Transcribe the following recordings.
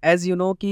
As you know कि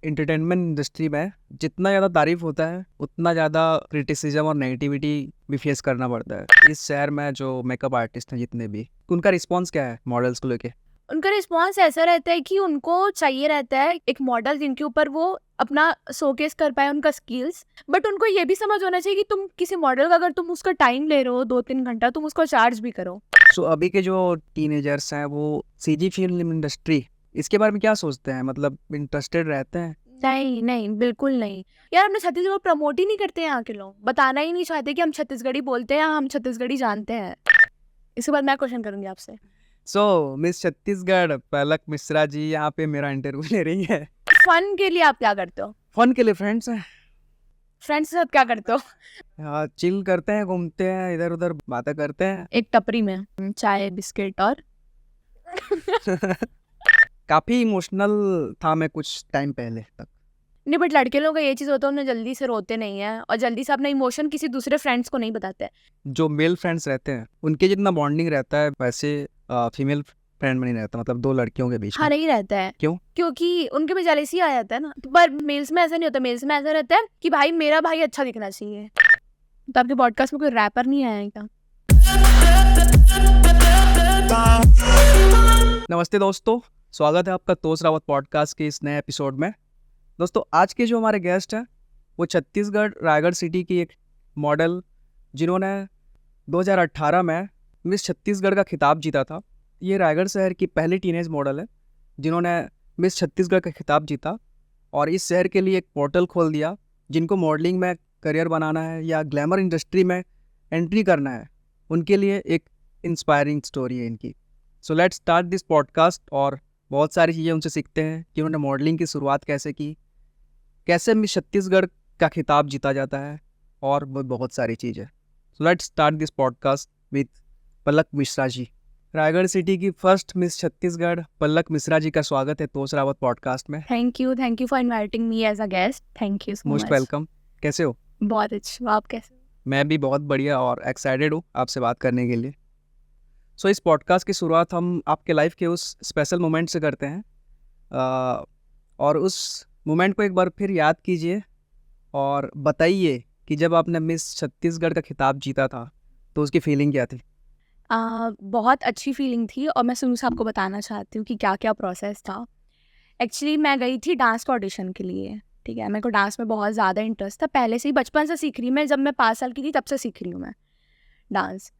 entertainment industry में जितना ज़्यादा तारीफ होता है उतना ज़्यादा क्रिटिसिज्म और नेगेटिविटी भी फेस करना पड़ता है। इस शहर में जो मेकअप आर्टिस्ट हैं जितने भी, उनका रिस्पॉन्स क्या है मॉडल्स को लेके? उनका रिस्पॉन्स ऐसा रहता है कि उनको चाहिए रहता है एक मॉडल जिनके ऊपर वो अपना शोकेस कर पाए उनका स्किल्स। बट उनको ये भी समझ होना चाहिए कि तुम किसी मॉडल का अगर तुम उसका टाइम ले रहे हो 2-3 घंटा, तुम उसको चार्ज भी करो। सो अभी के जो टीनेजर्स हैं वो सीजी फिल्म इंडस्ट्री इसके बारे में क्या सोचते हैं? मतलब इंटरेस्टेड रहते हैं? नहीं नहीं, बिल्कुल नहीं यार। हमने छत्तीसगढ़ प्रमोट ही नहीं करते हैं, यहाँ के लोग बताना ही नहीं चाहते कि हम छत्तीसगढ़ी बोलते हैं, हम छत्तीसगढ़ी जानते हैं। इसके बाद मैं क्वेश्चन करूंगी आपसे। सो मिस छत्तीसगढ़ पलक मिश्रा जी यहाँ पे मेरा इंटरव्यू ले रही है। फन के लिए आप क्या करते हो? फन के लिए फ्रेंड्स हैं, फ्रेंड्स के साथ क्या करते हो? चिल करते हैं, घूमते हैं, इधर उधर बातें करते हैं। एक टपरी में चाय बिस्किट और काफी इमोशनल था मैं कुछ टाइम पहले तक। नहीं, बट लड़के लोगों का ये चीज़ होता है, उन्हें जल्दी से रोते नहीं है और जल्दी से अपना इमोशन किसी दूसरे फ्रेंड्स को नहीं बताते हैं। जो मेल फ्रेंड्स रहते हैं उनके जितना बॉन्डिंग रहता है वैसे फीमेल फ्रेंड में नहीं रहता, मतलब दो लड़कियों के बीच हाँ, में। नहीं रहता है। क्यों? क्योंकि उनके में जेलसी आ जाता है ना। पर मेल्स में ऐसा नहीं होता। मेल्स में ऐसा रहता है कि भाई मेरा भाई अच्छा दिखना चाहिए। तो आपके पॉडकास्ट में कोई रैपर नहीं आया है क्या? नमस्ते दोस्तों, स्वागत है आपका तोस रावत पॉडकास्ट के इस नए एपिसोड में। दोस्तों, आज के जो हमारे गेस्ट हैं वो छत्तीसगढ़ रायगढ़ सिटी की एक मॉडल जिन्होंने 2018 में मिस छत्तीसगढ़ का खिताब जीता था। ये रायगढ़ शहर की पहली टीनेज मॉडल है जिन्होंने मिस छत्तीसगढ़ का खिताब जीता और इस शहर के लिए एक पोर्टल खोल दिया। जिनको मॉडलिंग में करियर बनाना है या ग्लैमर इंडस्ट्री में एंट्री करना है, उनके लिए एक इंस्पायरिंग स्टोरी है इनकी। सो लेट्स स्टार्ट दिस पॉडकास्ट और बहुत सारी चीज़ें उनसे सीखते हैं कि उन्होंने मॉडलिंग की शुरुआत कैसे की, कैसे मिस छत्तीसगढ़ का खिताब जीता जाता है और बहुत सारी चीज़ें। So let's start this podcast with Palak Mishra ji. Raigarh city की फर्स्ट मिस छत्तीसगढ़ पलक मिश्रा जी का स्वागत है तोस रावत पॉडकास्ट में। Thank you for inviting me as a guest. Thank you so most much. Welcome. कैसे हो? बहुत अच्छा। आप कैसे? मैं भी बहुत बढ़िया और एक्साइटेड हूँ आपसे बात करने के लिए। सो इस पॉडकास्ट की शुरुआत हम आपके लाइफ के उस स्पेशल मोमेंट से करते हैं और उस मोमेंट को एक बार फिर याद कीजिए और बताइए कि जब आपने मिस छत्तीसगढ़ का खिताब जीता था तो उसकी फीलिंग क्या थी? बहुत अच्छी फीलिंग थी और मैं शुरू से आपको बताना चाहती हूँ कि क्या क्या प्रोसेस था। एक्चुअली मैं गई थी डांस का ऑडिशन के लिए। ठीक है, मेरे को डांस में बहुत ज़्यादा इंटरेस्ट था, पहले से ही बचपन से सीख रही। मैं जब मैं 5 साल की थी तब से सीख रही हूँ मैं डांस।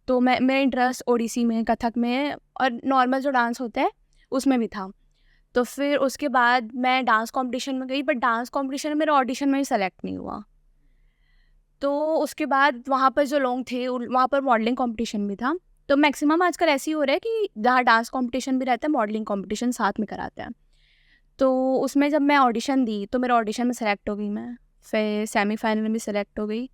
तो मेरा इंटरेस्ट ओडिसी में, कथक में और नॉर्मल जो डांस होता है उसमें भी था। तो फिर उसके बाद मैं डांस कंपटीशन में गई, बट डांस कंपटीशन में मेरा ऑडिशन में भी सेलेक्ट नहीं हुआ। तो उसके बाद वहाँ पर जो लोग थे वहाँ पर मॉडलिंग कंपटीशन भी था। तो मैक्सिमम आजकल ऐसे ही हो रहा है कि जहाँ डांस कंपटीशन भी रहता है मॉडलिंग कंपटीशन साथ में कराते हैं। तो उसमें जब मैं ऑडिशन दी तो मेरा ऑडिशन में सेलेक्ट हो गई मैं। फिर सेमीफाइनल में भी सेलेक्ट हो गई।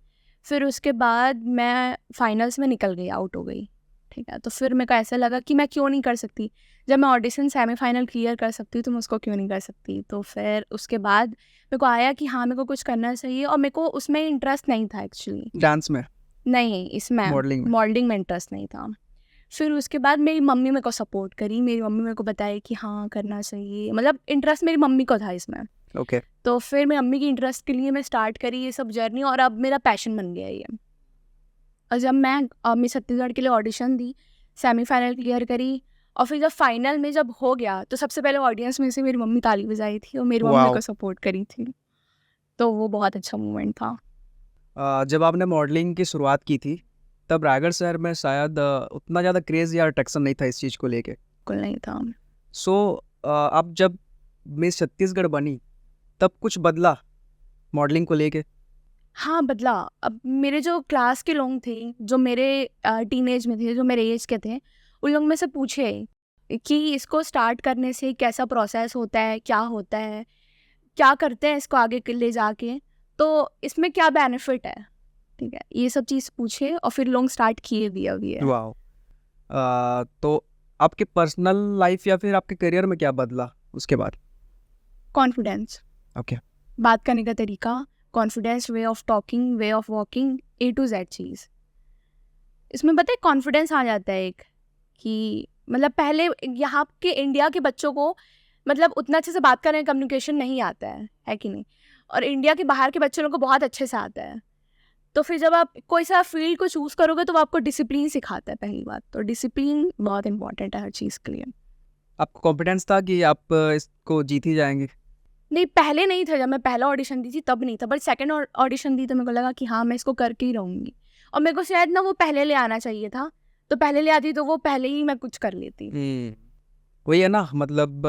फिर उसके बाद मैं फाइनल्स में निकल गई, आउट हो गई। ठीक है, तो फिर मेरे को ऐसा लगा कि मैं क्यों नहीं कर सकती। जब मैं ऑडिशन सेमीफाइनल क्लियर कर सकती हूँ तो मैं उसको क्यों नहीं कर सकती। तो फिर उसके बाद मेरे को आया कि हाँ, मेरे को कुछ करना चाहिए और मेरे को उसमें इंटरेस्ट नहीं था एक्चुअली। डांस में? नहीं, इसमें मॉडलिंग में? मॉडलिंग में इंटरेस्ट नहीं था। फिर उसके बाद मेरी मम्मी मेरे को सपोर्ट करी। मेरी मम्मी मेरे को बताई कि हाँ करना चाहिए, मतलब इंटरेस्ट मेरी मम्मी को था इसमें। ओके। तो फिर मेरी मम्मी की इंटरेस्ट के लिए मैं स्टार्ट करी ये सब जर्नी और अब मेरा पैशन बन गया ये। और जब मैं मिस छत्तीसगढ़ के लिए ऑडिशन दी, सेमीफाइनल क्लियर करी और फिर जब फाइनल में जब हो गया तो सबसे पहले ऑडियंस में से मेरी मम्मी ताली बजाई थी और मेरी मम्मी मेरे वाओ। को सपोर्ट करी थी। तो वो बहुत अच्छा मोमेंट था। जब आपने मॉडलिंग की शुरुआत की थी तब रायगढ़ शहर में शायद उतना ज़्यादा क्रेज़ या अट्रैक्शन नहीं था इस चीज़ को लेके। बिल्कुल नहीं था। सो अब जब मिस छत्तीसगढ़ बनी तब कुछ बदला मॉडलिंग को लेके? हाँ, बदला। अब मेरे जो क्लास के लोग थे, जो मेरे टीनेज में थे, जो मेरे एज के थे, उन लोग में से पूछे कि इसको स्टार्ट करने से कैसा प्रोसेस होता है, क्या होता है, क्या करते हैं इसको आगे ले जाके, तो इसमें क्या बेनिफिट है। ठीक है, ये सब चीज़ पूछे और फिर लोग स्टार्ट किए भी अभी है। वाओ। तो आपके पर्सनल लाइफ या फिर आपके करियर में क्या बदला उसके बाद? Confidence, okay. बात करने का तरीका, confidence, way of talking, way of walking, A to Z चीज़। इसमें पता है कॉन्फिडेंस आ जाता है एक कि मतलब पहले यहाँ के इंडिया के बच्चों को मतलब उतना अच्छे से बात करने कम्युनिकेशन नहीं आता है कि नहीं। और इंडिया के बाहर के बच्चे लोगों को बहुत अच्छे से आता है। तो फिर जब आप कोई सा फील्ड को चूज़ करोगे तो वो आपको डिसिप्लिन सिखाता है, पहली बात तो डिसिप्लिन बहुत इंपॉर्टेंट है हर चीज़ के लिए। आपको कॉन्फिडेंस था कि आप इसको जीत ही जाएंगे? नहीं, पहले नहीं था, जब मैं पहला ऑडिशन दी थी तब नहीं था, बट सेकंड ऑडिशन दी तो मेरे को लगा कि हाँ मैं इसको करके ही रहूँगी। और मेरे को शायद ना वो पहले ले आना चाहिए था, तो पहले ले आती तो वो पहले ही मैं कुछ कर लेती। वही है ना, मतलब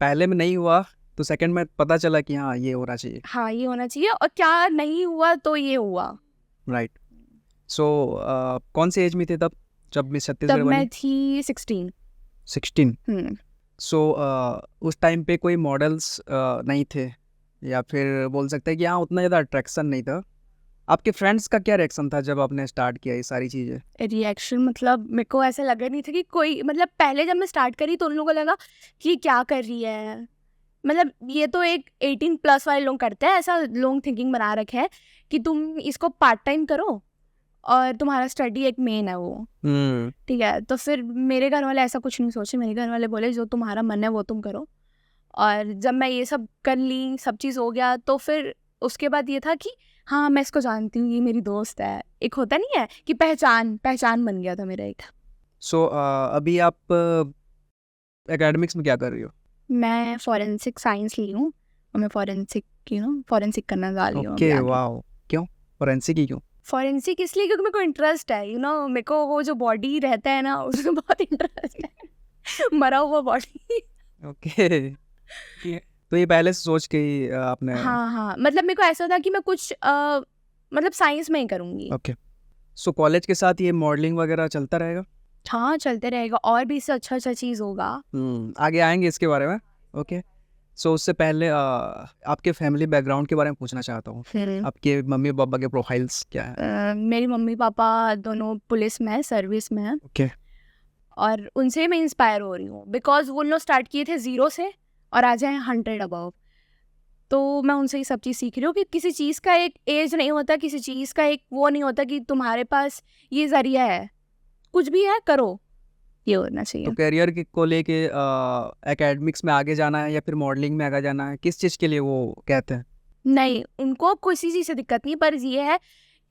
पहले में नहीं हुआ तो सेकंड में पता चला कि हाँ ये होना चाहिए। हाँ ये होना चाहिए, और क्या नहीं हुआ तो ये हुआ। राइट। सो कौन सी एज में थे तब जब मिस तब छत्तीसगढ़ मैं बनी? थी 16। 16। हम्म। सो उस टाइम पे कोई मॉडल्स नहीं थे, या फिर बोल सकते हैं कि हाँ उतना ज़्यादा अट्रैक्शन नहीं था। आपके फ्रेंड्स का क्या रिएक्शन था जब आपने स्टार्ट किया ये सारी चीज़ें? रिएक्शन मतलब मेरे को ऐसा लगा नहीं था कि कोई, मतलब पहले जब मैं स्टार्ट करी तो उन लोगों को लगा कि क्या कर रही है, मतलब ये तो एक 18+ वाले लोग करते हैं, ऐसा लोग थिंकिंग बना रखे है कि तुम इसको पार्ट टाइम करो और तुम्हारा स्टडी एक मेन है वो। ठीक है, तो फिर मेरे घर वाले ऐसा कुछ नहीं सोचे, मेरे घर वाले बोले जो तुम्हारा मन है वो तुम करो। और जब मैं ये सब कर ली, सब चीज़ हो गया, तो फिर उसके बाद ये था कि हाँ मैं इसको जानती हूँ, ये मेरी दोस्त है, एक होता नहीं है कि पहचान बन गया था मेरा एक। सो अभी आप एकेडमिक्स में क्या कर रही हो? मैं फॉरेंसिक साइंस ली हूँ और मैं फॉरेंसिक करना जा रही हूँ अभी ओके, आगे। वाओ। क्यों फोरेंसिक ही क्यों? फॉरेंसिक इसलिए क्योंकि मेरे को इंटरेस्ट है, मेरे को वो जो बॉडी रहता है ना उसमें बहुत इंटरेस्ट है। मरा हुआ बॉडी। ओके। तो ये पहले से सोच के ही आपने? हाँ, मतलब मेरे को ऐसा था कि मैं कुछ मतलब साइंस में ही करूँगी। ओके। सो कॉलेज के साथ ये मॉडलिंग वगैरह चलता रहेगा? हाँ चलते रहेगा, और भी इससे अच्छा चीज़ होगा। आगे आएंगे इसके बारे में। ओके। सो उससे पहले आपके फैमिली बैकग्राउंड के बारे में पूछना चाहता हूँ। आपके मम्मी पापा के प्रोफाइल्स क्या है? मेरी मम्मी पापा दोनों पुलिस में है, सर्विस में है। ओके। और उनसे मैं इंस्पायर हो रही हूँ, बिकॉज वो लोग स्टार्ट किए थे 0 से और आज हैं 100 अबव। तो मैं उनसे ही सब चीज़ सीख रही हूँ कि किसी चीज़ का एक एज नहीं होता, किसी चीज़ का एक वो नहीं होता कि तुम्हारे पास ये जरिया है, कुछ भी है करो, ये होना चाहिए। तो करियर को लेके एकेडमिक्स में आगे जाना है या फिर मॉडलिंग में आगे जाना है, किस चीज़ के लिए वो कहते हैं? नहीं, उनको किसी चीज़ से दिक्कत नहीं, पर ये है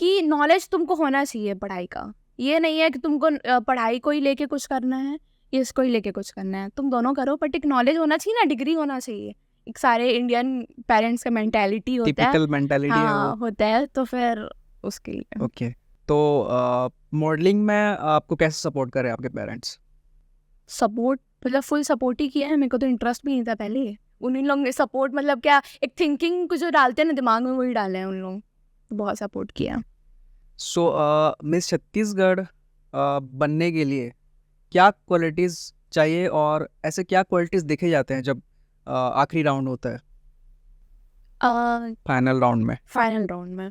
कि नॉलेज तुमको होना चाहिए पढ़ाई का। ये नहीं है कि तुमको पढ़ाई को ही लेके कुछ करना है या इसको ही लेके कुछ करना है, तुम दोनों करो, बट एक नॉलेज होना चाहिए ना, डिग्री होना चाहिए। एक सारे इंडियन पेरेंट्स का मेंटालिटी होता है। टिपिकल मेंटालिटी है हाँ वो। होता है, तो फिर उसके लिए। ओके। तो मॉडलिंग में आपको कैसे सपोर्ट करे आपके पेरेंट्स? सपोर्ट मतलब फुल सपोर्ट ही किया है, मेरे को तो इंटरेस्ट भी नहीं था पहले। उन्हीं लोग ने सपोर्ट, मतलब क्या एक थिंकिंग को जो डालते हैं ना दिमाग में, वही डाले हैं उन लोग, बहुत सपोर्ट किया। सो मिस छत्तीसगढ़ बनने के लिए क्या क्वालिटीज़ चाहिए, और ऐसे क्या क्वालिटीज़ देखे जाते हैं जब आखिरी राउंड होता है, फाइनल राउंड में? फाइनल राउंड में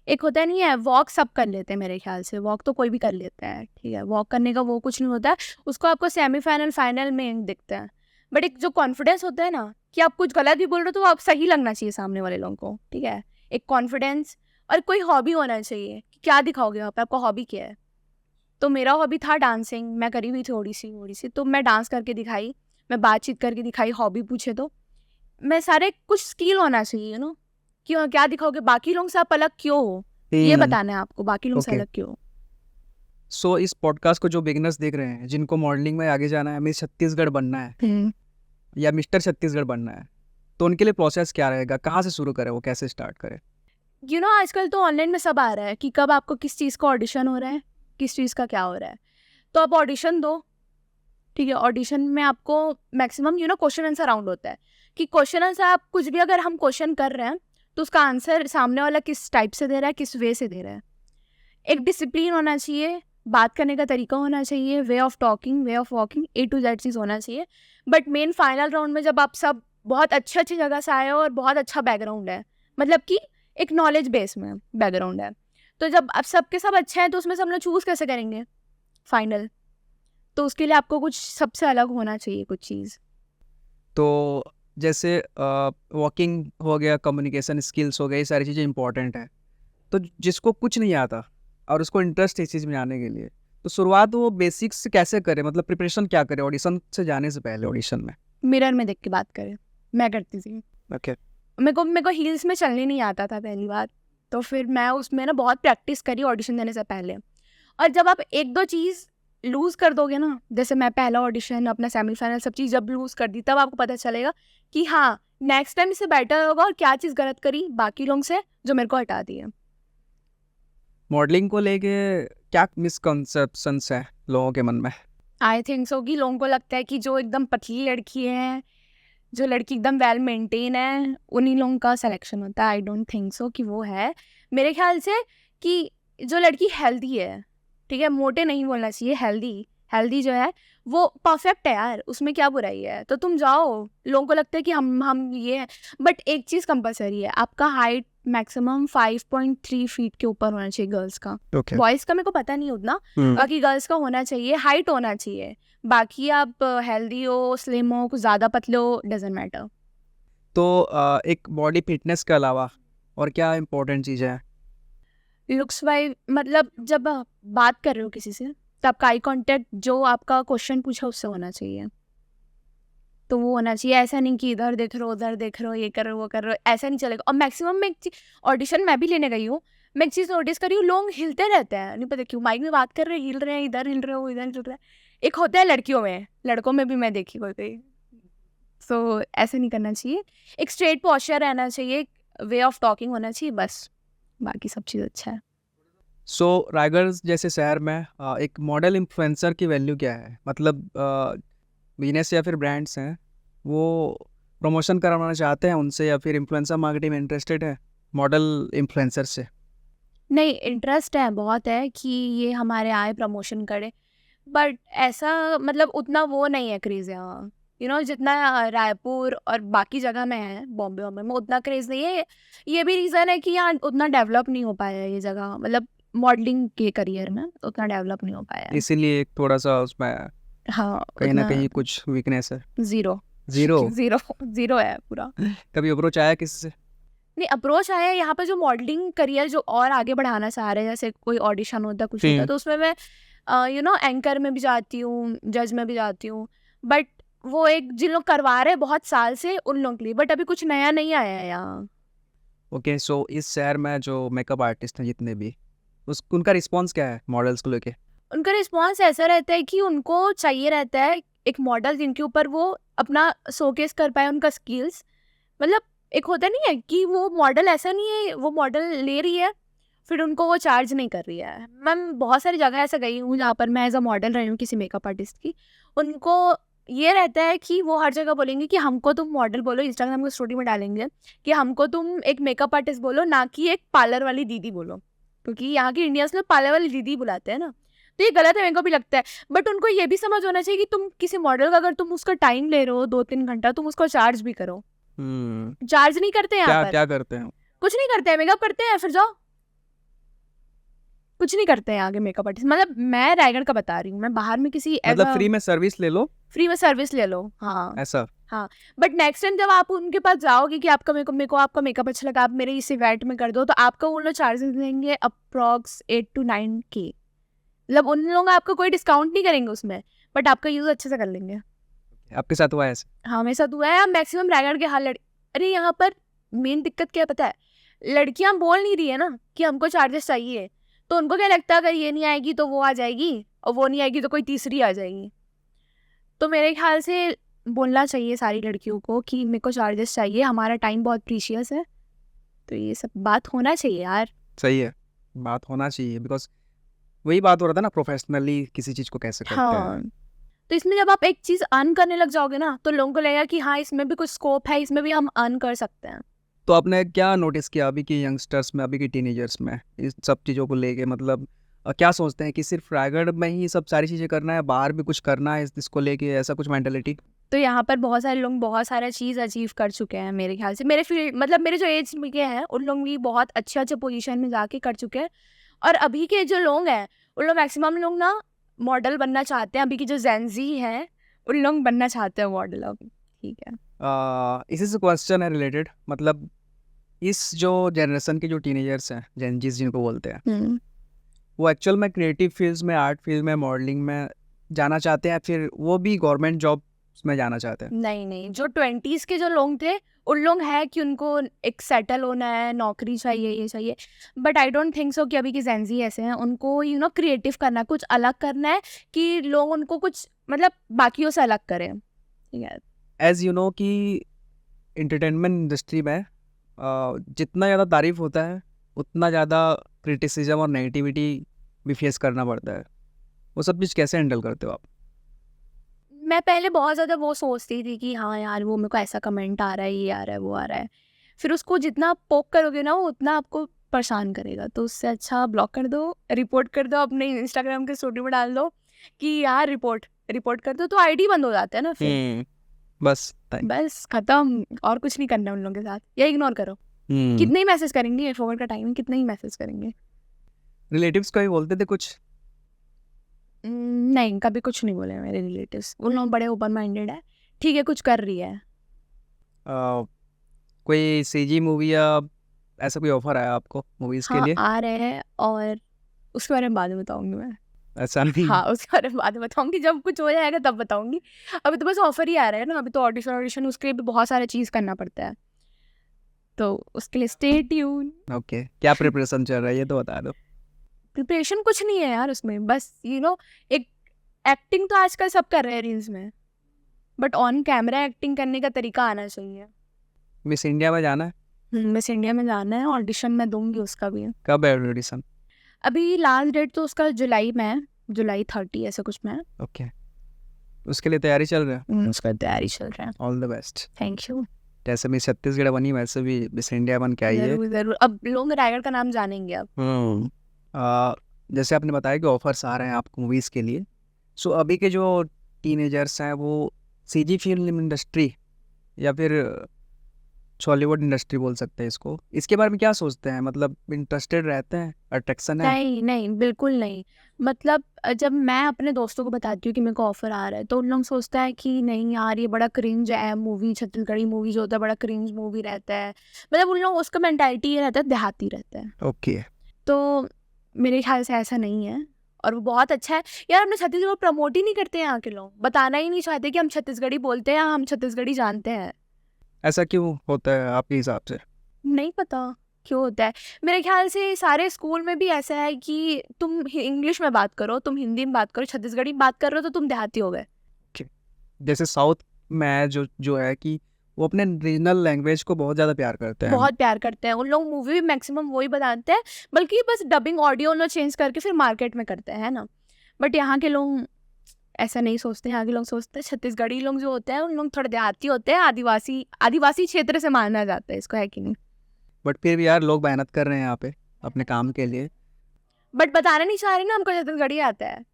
एक होता नहीं है, वॉक सब कर लेते हैं मेरे ख्याल से, वॉक तो कोई भी कर लेता है, ठीक है, वॉक करने का वो कुछ नहीं होता है, उसको आपको सेमीफाइनल फाइनल में दिखता है। बट एक जो कॉन्फिडेंस होता है ना कि आप कुछ गलत भी बोल रहे हो तो वो आप सही लगना चाहिए सामने वाले लोगों को, ठीक है, एक कॉन्फिडेंस। और कोई हॉबी होना चाहिए कि क्या दिखाओगे वहाँ पे, आपका हॉबी क्या है। तो मेरा हॉबी था डांसिंग, मैं करी हुई थोड़ी सी, तो मैं डांस करके दिखाई, मैं बातचीत करके दिखाई। हॉबी पूछे तो मैं सारे कुछ स्किल होना चाहिए क्यों, क्या दिखाओगे, बाकी लोगों से आप अलग क्यों हो, ये बताना है आपको, बाकी लोगों से Okay. अलग क्यों हो। सो इस पॉडकास्ट को जो बिगिनर्स देख रहे हैं, जिनको मॉडलिंग में आगे जाना है, मिस छत्तीसगढ़ बनना है या मिस्टर छत्तीसगढ़ बनना है, तो उनके लिए प्रोसेस क्या रहेगा? कहाँ से शुरू करें, वो कैसे स्टार्ट करें? आजकल तो ऑनलाइन में सब आ रहा है कि कब आपको किस चीज़ का ऑडिशन हो रहा है, किस चीज़ का क्या हो रहा है, तो आप ऑडिशन दो, ठीक है। ऑडिशन में आपको मैक्सिमम क्वेश्चन आंसर राउंड होता है कि क्वेश्चन आंसर आप कुछ भी अगर हम क्वेश्चन कर रहे हैं तो उसका आंसर सामने वाला किस टाइप से दे रहा है, किस वे से दे रहा है। एक डिसिप्लिन होना चाहिए, बात करने का तरीका होना चाहिए, way of talking, way of walking, A to Z चीज़ होना चाहिए। बट मेन फाइनल राउंड में जब आप सब बहुत अच्छी जगह से आए हो और बहुत अच्छा बैकग्राउंड है, मतलब कि एक नॉलेज बेस में बैकग्राउंड है, तो जब आप सबके सब अच्छे हैं तो उसमें से हम लोग चूज़ कैसे करेंगे फाइनल, तो उसके लिए आपको कुछ सबसे अलग होना चाहिए कुछ चीज़। तो जैसे वॉकिंग हो गया, कम्युनिकेशन स्किल्स हो गए, ये सारी चीज़ें इंपॉर्टेंट हैं। तो जिसको कुछ नहीं आता और उसको इंटरेस्ट है इस चीज़ में आने के लिए, तो शुरुआत वो बेसिक्स से कैसे करे, मतलब प्रिपरेशन क्या करे ऑडिशन से जाने से पहले? ऑडिशन में मिरर में देख के बात करे, मैं करती थी। ओके। मेरे को हील्स में चलने नहीं आता था पहली बार, तो फिर मैं उसमें ना बहुत प्रैक्टिस करी ऑडिशन देने से पहले। और जब आप एक दो चीज़ लूज़ कर दोगे ना, जैसे मैं पहला ऑडिशन, अपना सेमीफाइनल, सब चीज़ जब लूज़ कर दी, तब आपको पता चलेगा कि हाँ नेक्स्ट टाइम इससे बेटर होगा, और क्या चीज़ गलत करी बाकी लोगों से जो मेरे को हटा दी है। मॉडलिंग को लेके क्या मिसकंसेप्शंस है लोगों के मन में? आई थिंक सो कि लोगों को लगता है कि जो एकदम पतली लड़की है, जो लड़की एकदम वेल मेंटेन है, उन्हीं लोगों का सिलेक्शन होता है। आई डोंट थिंक सो कि वो है। मेरे ख्याल से कि जो लड़की हेल्दी है, ठीक है, मोटे नहीं बोलना चाहिए, हेल्दी जो है वो परफेक्ट है यार, उसमें क्या बुराई है। तो तुम जाओ, लोगों को लगता है कि हम ये हैं, बट एक चीज़ कंपलसरी है, आपका हाइट मैक्सिमम 5.3 फीट के ऊपर होना चाहिए गर्ल्स का। ओके। बॉयज़ का मेरे को पता नहीं उतना, बाकी गर्ल्स का होना चाहिए, हाइट होना चाहिए। बाकी आप हेल्दी हो, स्लिम हो, कुछ ज़्यादा पतले हो, डजेंट मैटर। तो एक बॉडी फिटनेस के अलावा और क्या इम्पोर्टेंट चीज़ है? लुक्स वाइज मतलब जब आप बात कर रहे हो किसी से, तो आपका आई कांटेक्ट जो आपका क्वेश्चन पूछा उससे होना चाहिए, तो वो होना चाहिए। ऐसा नहीं कि इधर देख रहे हो, उधर देख रहे हो, ये कर रहे हो, वो कर रहे हो, ऐसा नहीं चलेगा। और मैक्सिमम में एक चीज, ऑडिशन मैं भी लेने गई हूँ, मैं एक चीज़ नोटिस करी हूँ, लोग हिलते रहते हैं, नहीं पता क्यों, माइक में बात कर रहे हैं, हिल रहे हैं, इधर हिल रहे हो, इधर हिल रहे हैं। एक होता है लड़कियों में, लड़कों में भी मैं देखी कोई। सो ऐसा नहीं करना चाहिए, एक स्ट्रेट पोस्चर रहना चाहिए, वे ऑफ टॉकिंग होना चाहिए, बस बाकी सब चीज़ अच्छा है। सो रायगढ़ जैसे शहर में एक मॉडल इन्फ्लुएंसर की वैल्यू क्या है? मतलब बिजनेस या फिर ब्रांड्स हैं वो प्रमोशन करवाना चाहते हैं उनसे, या फिर इन्फ्लुएंसर मार्केटिंग में इंटरेस्टेड है मॉडल इन्फ्लुएंसर से? नहीं, इंटरेस्ट है, बहुत है कि ये हमारे आए प्रमोशन करे, बट ऐसा मतलब उतना वो नहीं है क्रेज़ यहाँ, जितना रायपुर और बाकी जगह में है, बॉम्बे वॉम्बे में उतना क्रेज़ नहीं है। ये भी रीज़न है कि यहाँ उतना डेवलप नहीं हो पाया है ये जगह, मतलब मॉडलिंग के करियर में उतना डेवलप नहीं हो पाया है। इसीलिए एक थोड़ा सा उसमें हाँ, कहीं ना उतना कहीं कुछ वीकनेस है। Zero zero? ज़ीरो ज़ीरो है पूरा। कभी अप्रोच आया किसी से? नहीं, अप्रोच आया है यहाँ पे, जो मॉडलिंग करियर जो और आगे बढ़ाना चाह रहे हैं, जैसे कोई ऑडिशन होता है, कुछ होता है, तो उसमें मैं एंकर में भी जाती हूँ, जज में भी जाती हूँ, बट वो एक जिन लोग करवा रहे हैं बहुत साल से, उन लोगों के लिए, बट अभी कुछ नया नहीं आया है यहाँ। ओके। सो इस शहर में जो मेकअप आर्टिस्ट हैं जितने भी, उनका रिस्पॉन्स क्या है मॉडल्स को लेके? उनका रिस्पॉन्स ऐसा रहता है कि उनको चाहिए रहता है एक मॉडल जिनके ऊपर वो अपना शोकेस कर पाए उनका स्किल्स। मतलब एक होता नहीं है कि वो मॉडल, ऐसा नहीं है वो मॉडल ले रही है फिर उनको वो चार्ज नहीं कर रही है। मैं बहुत सारी जगह ऐसे गई हूँ जहाँ पर मैं एज अ मॉडल रही हूँ किसी मेकअप आर्टिस्ट की, उनको ये रहता है कि वो हर जगह बोलेंगे कि हमको तुम मॉडल बोलो, इंस्टाग्राम की स्टोरी में डालेंगे कि हमको तुम एक मेकअप आर्टिस्ट बोलो, ना कि एक पार्लर वाली दीदी बोलो, क्योंकि यहाँ की इंडियंस में पार्लर वाली दीदी बुलाते हैं ना, तो ये गलत है, मेरे को भी लगता है। बट उनको ये भी समझ होना चाहिए कि तुम किसी मॉडल का अगर तुम उसका टाइम ले रहे हो 2-3 घंटा, तुम उसको चार्ज भी करो। चार्ज नहीं करते यहाँ क्या पर, क्या करते हैं? कुछ नहीं करते हैं, मेकअप करते हैं फिर जाओ, कुछ नहीं करते हैं आगे मेकअप आर्टिस्ट। मतलब मैं रायगढ़ का बता रही हूँ, मैं बाहर में किसी मतलब फ्री में सर्विस ले लो, फ्री में सर्विस ले लो, हाँ ऐसा? हाँ। बट नेक्स्ट टाइम जब आप उनके पास जाओगे कि आपका मेरे को आपका मेकअप अच्छा लगा, आप मेरे इस इवेंट में कर दो, तो आपका उन लोग चार्जेस लेंगे अप्रॉक्स 8 to 9K। मतलब उन लोग आपको कोई डिस्काउंट नहीं करेंगे उसमें, बट आपका यूज़ अच्छे से कर लेंगे। आपके साथ हुआ है ऐसा? हाँ, मेरे साथ हुआ है। मैक्सिमम रायगढ़ के हाल अरे यहाँ पर मेन दिक्कत क्या है पता है, लड़कियाँ बोल नहीं रही है ना कि हमको चार्जेस चाहिए, तो उनको क्या लगता है अगर ये नहीं आएगी तो वो आ जाएगी, और वो नहीं आएगी तो कोई तीसरी आ जाएगी। तो मेरे ख्याल से बोलना चाहिए सारी लड़कियों को कि मेरे को चार्जेस चाहिए, हमारा टाइम बहुत प्रीशियस है, तो ये सब बात होना चाहिए यार। सही है, बात होना चाहिए, बिकॉज वही बात हो रहा था ना, प्रोफेशनली किसी चीज़ को कैसे करते हाँ, हैं। तो इसमें जब आप एक चीज़ अर्न करने लग जाओगे ना, तो लोगों को लगेगा कि हाँ इसमें भी कुछ स्कोप है, इसमें भी हम अर्न कर सकते हैं। तो आपने क्या नोटिस किया अभी की यंगस्टर्स में, अभी की टीनेजर्स में, इस सब चीज़ों को लेके? मतलब क्या सोचते हैं कि सिर्फ रायगढ़ में ही सब सारी चीज़ें करना है, बाहर भी कुछ करना है इसको लेके, ऐसा कुछ मेंटालिटी? तो यहाँ पर बहुत सारे लोग बहुत सारा चीज़ अचीव कर चुके हैं मेरे ख्याल से, मेरे फील्ड मतलब मेरे जो एज के हैं उन लोग भी बहुत अच्छे अच्छे पोजीशन में जाके कर चुके हैं। और अभी के जो लोग हैं उन लोग मैक्सिमम लोग ना मॉडल बनना चाहते हैं, अभी की जो जेनजी हैं उन लोग बनना चाहते हैं मॉडल अब। ठीक है, इसी से क्वेश्चन है रिलेटेड, मतलब इस जो जनरेशन के जो टीनेजर्स हैं, जेनजीज जिनको बोलते हैं, वो एक्चुअल में क्रिएटिव फील्ड्स में, आर्ट फील्ड में, मॉडलिंग में जाना चाहते हैं, फिर वो भी गवर्नमेंट जॉब उसमें जाना चाहते हैं? नहीं, जो 20s के जो लोग थे, उन लोग है कि उनको एक सेटल होना है, नौकरी चाहिए, ये चाहिए। But I don't think so कि अभी के जेन ज़ी ऐसे हैं। उनको क्रिएटिव करना है, कुछ अलग करना है कि लोग उनको कुछ मतलब बाकियों से अलग करें। ठीक है। एज़ यू नो कि एंटरटेनमेंट इंडस्ट्री में जितना ज़्यादा तारीफ़ होता है, उतना ज़्यादा क्रिटिसिज्म और नेगेटिविटी भी फेस करना पड़ता है। वो सब चीज़ कैसे हैंडल करते हो आप? मैं पहले बहुत ज़्यादा वो सोचती थी कि हाँ यार, वो मेरे को ऐसा कमेंट आ रहा है, ये आ रहा है, वो आ रहा है। फिर उसको जितना पोक करोगे ना, वो उतना आपको परेशान करेगा। तो उससे अच्छा ब्लॉक कर दो, रिपोर्ट कर दो, अपने इंस्टाग्राम के स्टोरी में डाल दो कि यार रिपोर्ट कर दो, तो आईडी बंद हो जाता है ना फिर। बस थैंक बस खत्म, और कुछ नहीं करना उन लोगों के साथ, या इग्नोर करो। कितने ही मैसेज करेंगे, फॉरवर्ड का टाइम है, कितने ही मैसेज करेंगे। रिलेटिव्स का ही बोलते थे कुछ? नहीं, कभी कुछ नहीं बोले मेरे रिलेटिव्स। उन लोग बड़े ओपन माइंडेड है। ठीक है, कुछ कर रही है। कोई सीजी मूवी या ऐसा कोई ऑफर आया आपको मूवीज़ के हाँ, लिए? आ रहे हैं, और उसके बारे में बाद में बताऊंगी मैं। ऐसा नहीं? हाँ, उसके बारे में बाद में बताऊंगी, जब कुछ हो जाएगा तब बताऊंगी। अभी तो बस ऑफर ही आ रहा है ना, अभी तो ऑडिशन उसके लिए भी बहुत सारा चीज़ करना पड़ता है, तो उसके लिए स्टे ट्यून। ओके, क्या प्रिपरेशन चल रहा है ये तो बता दो। प्रिपरेशन कुछ नहीं है यार उसमें, बस एक एक्टिंग तो आजकल सब कर रहे हैं रील्स में, बट ऑन कैमरा एक्टिंग करने का तरीका आना चाहिए। मिस इंडिया में जाना है? मिस इंडिया में जाना है, ऑडिशन मैं दूंगी उसका भी। कब है ऑडिशन? अभी लास्ट डेट तो उसका जुलाई में है, जुलाई 30 ऐसा कुछ में है। ओके, उसके लिए तैयारी चल रहा है? उसका तैयारी चल रहा है। All the best. Thank you. जैसे मिस छत्तीसगढ़ बनी वैसे भी मिस इंडिया बन के आई है। जरूर जरूर, अब लोग रायगढ़ का नाम जानेंगे अब। जैसे आपने बताया कि ऑफर्स आ रहे हैं आपको मूवीज़ के लिए, सो अभी के जो टीनेजर्स हैं वो सीजी फिल्म इंडस्ट्री या फिर हॉलीवुड इंडस्ट्री बोल सकते हैं इसको, इसके बारे में क्या सोचते हैं? मतलब इंटरेस्टेड रहते हैं, अट्रैक्शन है? नहीं, बिल्कुल नहीं। मतलब जब मैं अपने दोस्तों को बताती हूँ कि मेरे को ऑफर आ रहा है, तो उन लोग सोचता है कि नहीं यार, ये बड़ा क्रिंज है मूवी, छत्तीसगढ़ी मूवी जो होता है बड़ा क्रिंज मूवी रहता है। मतलब उन लोग, उसका मेंटालिटी ये रहता है, देहाती रहता है। ओके। तो मेरे ख्याल से ऐसा नहीं है, और वो बहुत अच्छा है यार। अपने छत्तीसगढ़ प्रमोट ही नहीं करते हैं यहाँ के लोग, बताना ही नहीं चाहते कि हम छत्तीसगढ़ी बोलते हैं, हम छत्तीसगढ़ी जानते हैं। ऐसा क्यों होता है आपके हिसाब से? नहीं पता क्यों होता है। मेरे ख्याल से सारे स्कूल में भी ऐसा है कि तुम इंग्लिश में बात करो, तुम हिंदी में बात करो, छत्तीसगढ़ी में बात कर रहे हो तो तुम देहाती हो गए। जैसे साउथ में जो है कि वो अपने रीजनल लैंग्वेज को बहुत ज़्यादा प्यार करते हैं। बहुत प्यार करते हैं उन लोग, मूवी भी मैक्सिमम वही बताते हैं, बल्कि बस डबिंग ऑडियो उन लोग चेंज करके फिर मार्केट में करते हैं, है ना। बट यहाँ के लोग ऐसा नहीं सोचते। यहाँ के लोग सोचते हैं छत्तीसगढ़ी लोग जो होते हैं उन लोग थोड़े देहाती होते हैं, आदिवासी क्षेत्र से माना जाता है इसको, है कि नहीं। बट फिर भी यार लोग मेहनत कर रहे हैं यहाँ पे अपने काम के लिए। बट बताना नहीं चाह रहे ना, हमको छत्तीसगढ़ी आता है।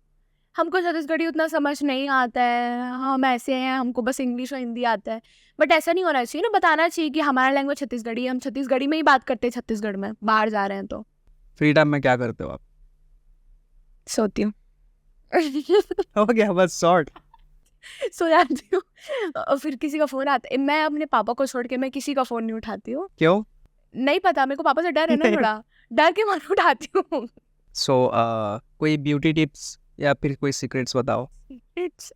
हमको छत्तीसगढ़ी उतना समझ नहीं आता है, हम ऐसे हैं, हमको बस इंग्लिश और हिंदी आता है। बट ऐसा नहीं होना चाहिए ना, बताना चाहिए कि हमारा लैंग्वेज छत्तीसगढ़ी है, हम छत्तीसगढ़ी में ही बात करते हैं छत्तीसगढ़ में, बाहर जा रहे हैं तो। फ्री टाइम में क्या करते हो आप? सोती हूँ। हो गया बस शॉर्ट। सो जाती हूँ, और फिर किसी का फ़ोन आता है, मैं अपने पापा को छोड़ के मैं किसी का फ़ोन नहीं उठाती हूँ। क्यों? नहीं पता, मेरे को पापा से डर है ना थोड़ा, डर के मारे उठाती हूँ। कोई ब्यूटी टिप्स या फिर कोई सीक्रेट्स बताओ।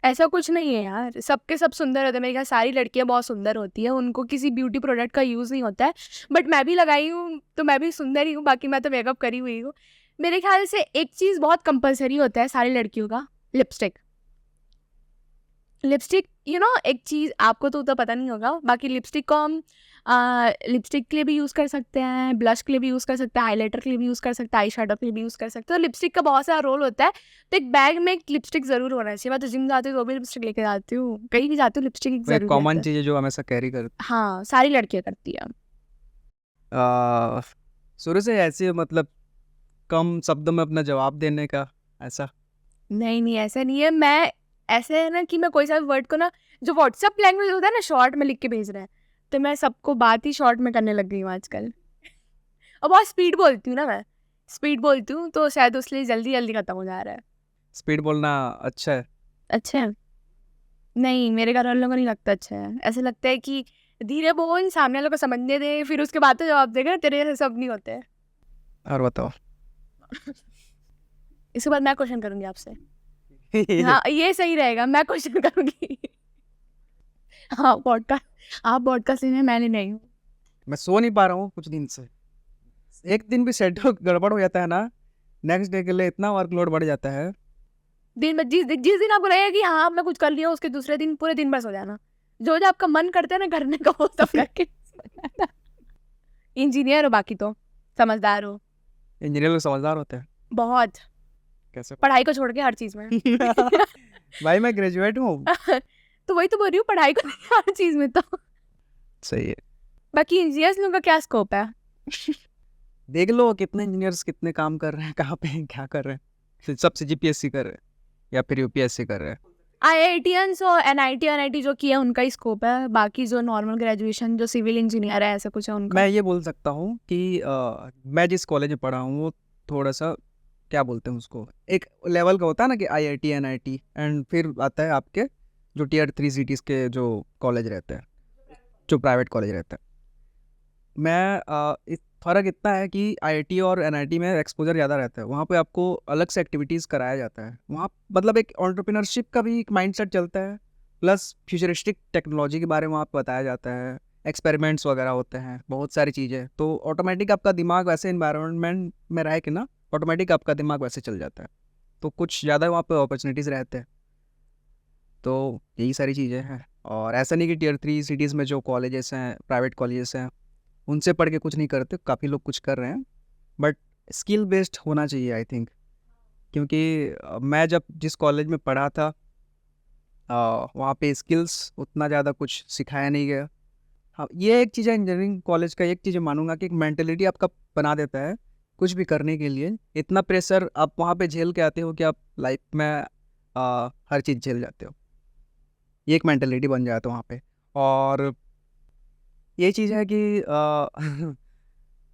ऐसा कुछ नहीं है यार, सबके सब सुंदर होते हैं। मेरे ख्याल सारी लड़कियां बहुत सुंदर होती है, उनको किसी ब्यूटी प्रोडक्ट का यूज़ नहीं होता है। बट मैं भी लगाई हूँ तो मैं भी सुंदर ही हूँ, बाकी मैं तो मेकअप करी हुई हूँ। मेरे ख्याल से एक चीज़ बहुत कंपलसरी होता है सारी लड़कियों का, लिपस्टिक। लिपस्टिक एक चीज़ आपको तो उतना पता नहीं होगा, बाकी लिपस्टिक को हम लिपस्टिक के लिए भी यूज़ कर सकते हैं, ब्लश के लिए भी यूज़ कर सकते हैं, हाइलाइटर के लिए भी यूज़ कर सकते हैं, आई शेडो के लिए भी यूज़ कर सकते हैं। तो लिपस्टिक का बहुत सारा रोल होता है, तो एक बैग में एक लिपस्टिक ज़रूर होना चाहिए। मैं तो जिम जाती हूँ तो भी लिपस्टिक लेके जाती हूँ, कहीं भी जाती हूँ लिपस्टिक एक कोई ज़रूर कॉमन रहता है। चीज़ है जो हमेशा कैरी कर? हाँ, सारी लड़कियाँ करती हैं। शुरू से ऐसे मतलब कम शब्दों में अपना जवाब देने का ऐसा? नहीं, ऐसा नहीं है। मैं ऐसे है ना कि मैं कोई सा वर्ड को ना, जो व्हाट्सएप लैंग्वेज होता है ना, शॉर्ट में लिख के भेज रहे हैं, तो मैं सबको बात ही शॉर्ट में करने लग गई हूँ आजकल। और बहुत स्पीड बोलती हूँ ना मैं, स्पीड बोलती हूँ तो शायद उसलिए जल्दी जल्दी खत्म हो जा रहा है। स्पीड बोलना अच्छा है? अच्छा है? नहीं, मेरे घर वालों को नहीं लगता अच्छा है। ऐसा लगता है कि धीरे बोल, सामने वालों को समझने दे, फिर उसके बाद तो जवाब देगा। तेरे जैसे सब नहीं होते हैं। और बताओ। इसके बाद मैं क्वेश्चन करूँगी आपसे। हाँ, ये सही रहेगा, मैं क्वेश्चन करूँगी। हाँ पॉडकास्ट, आप पॉडकास्ट लेने, मैंने नहीं हूँ। मैं सो नहीं पा रहा हूँ कुछ दिन से। एक दिन भी शेड्यूल गड़बड़ हो जाता है ना, नेक्स्ट डे के लिए इतना वर्कलोड बढ़ जाता है। दिन में जिस दिन आपको लगेगा कि हाँ मैं कुछ कर लिया, उसके दूसरे दिन पूरे दिन बस हो जाना, जो जो आपका मन करता है ना करने का वो सब करके इंजीनियर हो, बाकी तो समझदार हो इंजीनियर लोग समझदार होते हैं। बहुत, कैसे? पढ़ाई को छोड़ के हर चीज में। भाई मैं ग्रेजुएट हूँ। तो वही तो बोल रही हूँ, पढ़ाई को हर चीज में तो। सही है। बाकी इंजीनियर्स लोगों का क्या स्कोप है? देख लो कितने इंजीनियर्स कितने काम कर रहे हैं, कहाँ पे हैं, क्या कर रहे हैं। सब CGPSC कर रहे हैं या फिर UPSC कर रहे हैं। IITians और NIT जो किया उनका ही स्कोप है, बाकी जो नॉर्मल ग्रेजुएशन जो सिविल इंजीनियर है ऐसा कुछ है उनका। मैं ये बोल सकता हूँ कि मैं जिस कॉलेज में पढ़ा हूँ वो थोड़ा सा क्या बोलते हैं उसको, एक लेवल का होता है ना कि IIT NIT, एंड फिर आता है आपके जो Tier 3 सिटीज़ के जो कॉलेज रहते हैं, जो प्राइवेट कॉलेज रहते हैं। इस फ़र्क इतना है कि IIT और NIT में एक्सपोजर ज़्यादा रहता है, वहाँ पे आपको अलग से एक्टिविटीज़ कराया जाता है। वहाँ मतलब एक एंटरप्रेन्योरशिप का भी एक माइंडसेट चलता है, प्लस फ्यूचरिस्टिक टेक्नोलॉजी के बारे में वहाँ पे बताया जाता है, एक्सपेरिमेंट्स वगैरह होते हैं, बहुत सारी चीज़ें। तो ऑटोमेटिक आपका दिमाग वैसे इन्वायरमेंट में रहे कि ना, ऑटोमेटिक आपका दिमाग वैसे चल जाता है, तो कुछ ज़्यादा वहाँ पे अपॉर्चुनिटीज़ रहते हैं। तो यही सारी चीज़ें हैं। और ऐसा नहीं कि Tier 3 सिटीज़ में जो कॉलेजेस हैं, प्राइवेट कॉलेजेस हैं, उनसे पढ़ के कुछ नहीं करते, काफ़ी लोग कुछ कर रहे हैं, बट स्किल बेस्ड होना चाहिए आई थिंक। क्योंकि मैं जब जिस कॉलेज में पढ़ा था वहाँ पे स्किल्स उतना ज़्यादा कुछ सिखाया नहीं गया। हाँ, ये एक चीज़ है इंजीनियरिंग कॉलेज का, एक चीज़ मानूंगा कि एक मेंटेलिटी आपका बना देता है कुछ भी करने के लिए। इतना प्रेशर आप वहाँ पे झेल के आते हो कि आप लाइफ में हर चीज़ झेल जाते हो, ये एक मेंटेलिटी बन जाता है वहाँ पे। और ये चीज़ है कि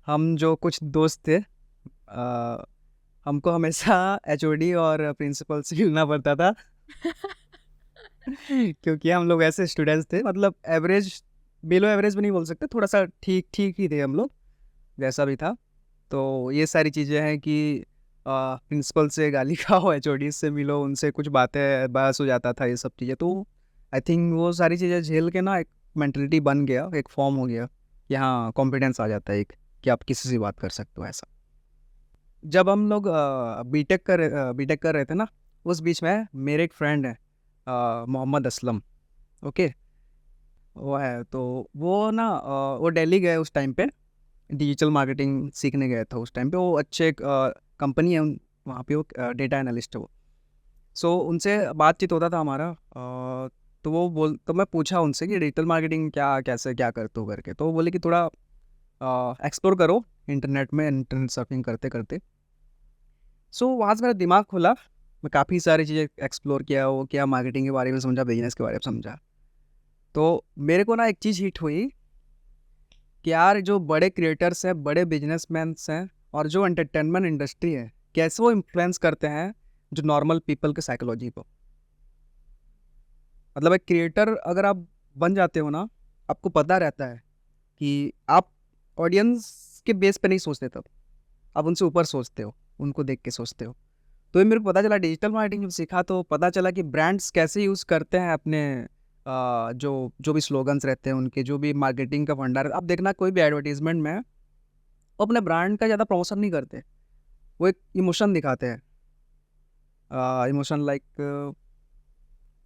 हम जो कुछ दोस्त थे, हमको हमेशा HOD और प्रिंसिपल से मिलना पड़ता था क्योंकि हम लोग ऐसे स्टूडेंट्स थे, मतलब एवरेज, बिलो एवरेज भी नहीं बोल सकते, थोड़ा सा ठीक ठीक ही थे हम लोग, जैसा भी था। तो ये सारी चीज़ें हैं कि प्रिंसिपल से गाली खाओ, HOD से मिलो, उनसे कुछ बातें बहस हो जाता था, ये सब चीज़ें। तो आई थिंक वो सारी चीज़ें झेल के ना एक मेंटलिटी बन गया, एक फॉर्म हो गया कि हाँ कॉन्फिडेंस आ जाता है एक, कि आप किसी से बात कर सकते हो ऐसा। जब हम लोग बीटेक कर रहे थे ना, उस बीच में मेरे एक फ्रेंड है मोहम्मद असलम, ओके, वो है। तो वो ना वो दिल्ली गए उस टाइम पे, डिजिटल मार्केटिंग सीखने गए थे उस टाइम पे। वो अच्छे कंपनी है वहाँ पे, वो डेटा एनालिस्ट है वो। सो उनसे बातचीत होता था हमारा। तो मैं पूछा उनसे कि डिजिटल मार्केटिंग क्या, कैसे क्या करते हो करके। तो वो बोले कि थोड़ा एक्सप्लोर करो इंटरनेट में, इंटरनेट सर्फिंग करते करते। सो वहाँ से मेरा दिमाग खुला, मैं काफ़ी सारी चीज़ें एक्सप्लोर किया, वो क्या मार्केटिंग के बारे में समझा, बिजनेस के बारे में समझा। तो मेरे को ना एक चीज़ हिट हुई कि यार जो बड़े क्रिएटर्स हैं, बड़े बिजनेसमैन्स हैं, और जो एंटरटेनमेंट इंडस्ट्री है, कैसे वो इन्फ्लुएंस करते हैं जो नॉर्मल पीपल के साइकोलॉजी को। मतलब एक क्रिएटर अगर आप बन जाते हो ना, आपको पता रहता है कि आप ऑडियंस के बेस पे नहीं सोचते, तब आप उनसे ऊपर सोचते हो, उनको देख के सोचते हो। तो ये मेरे को पता चला, डिजिटल मार्केटिंग जब सीखा तो पता चला कि ब्रांड्स कैसे यूज़ करते हैं अपने जो जो भी स्लोगन्स रहते हैं उनके, जो भी मार्केटिंग का भंडार। आप देखना कोई भी एडवर्टीजमेंट में वो अपने ब्रांड का ज़्यादा प्रमोशन नहीं करते, वो एक इमोशन दिखाते हैं। इमोशन लाइक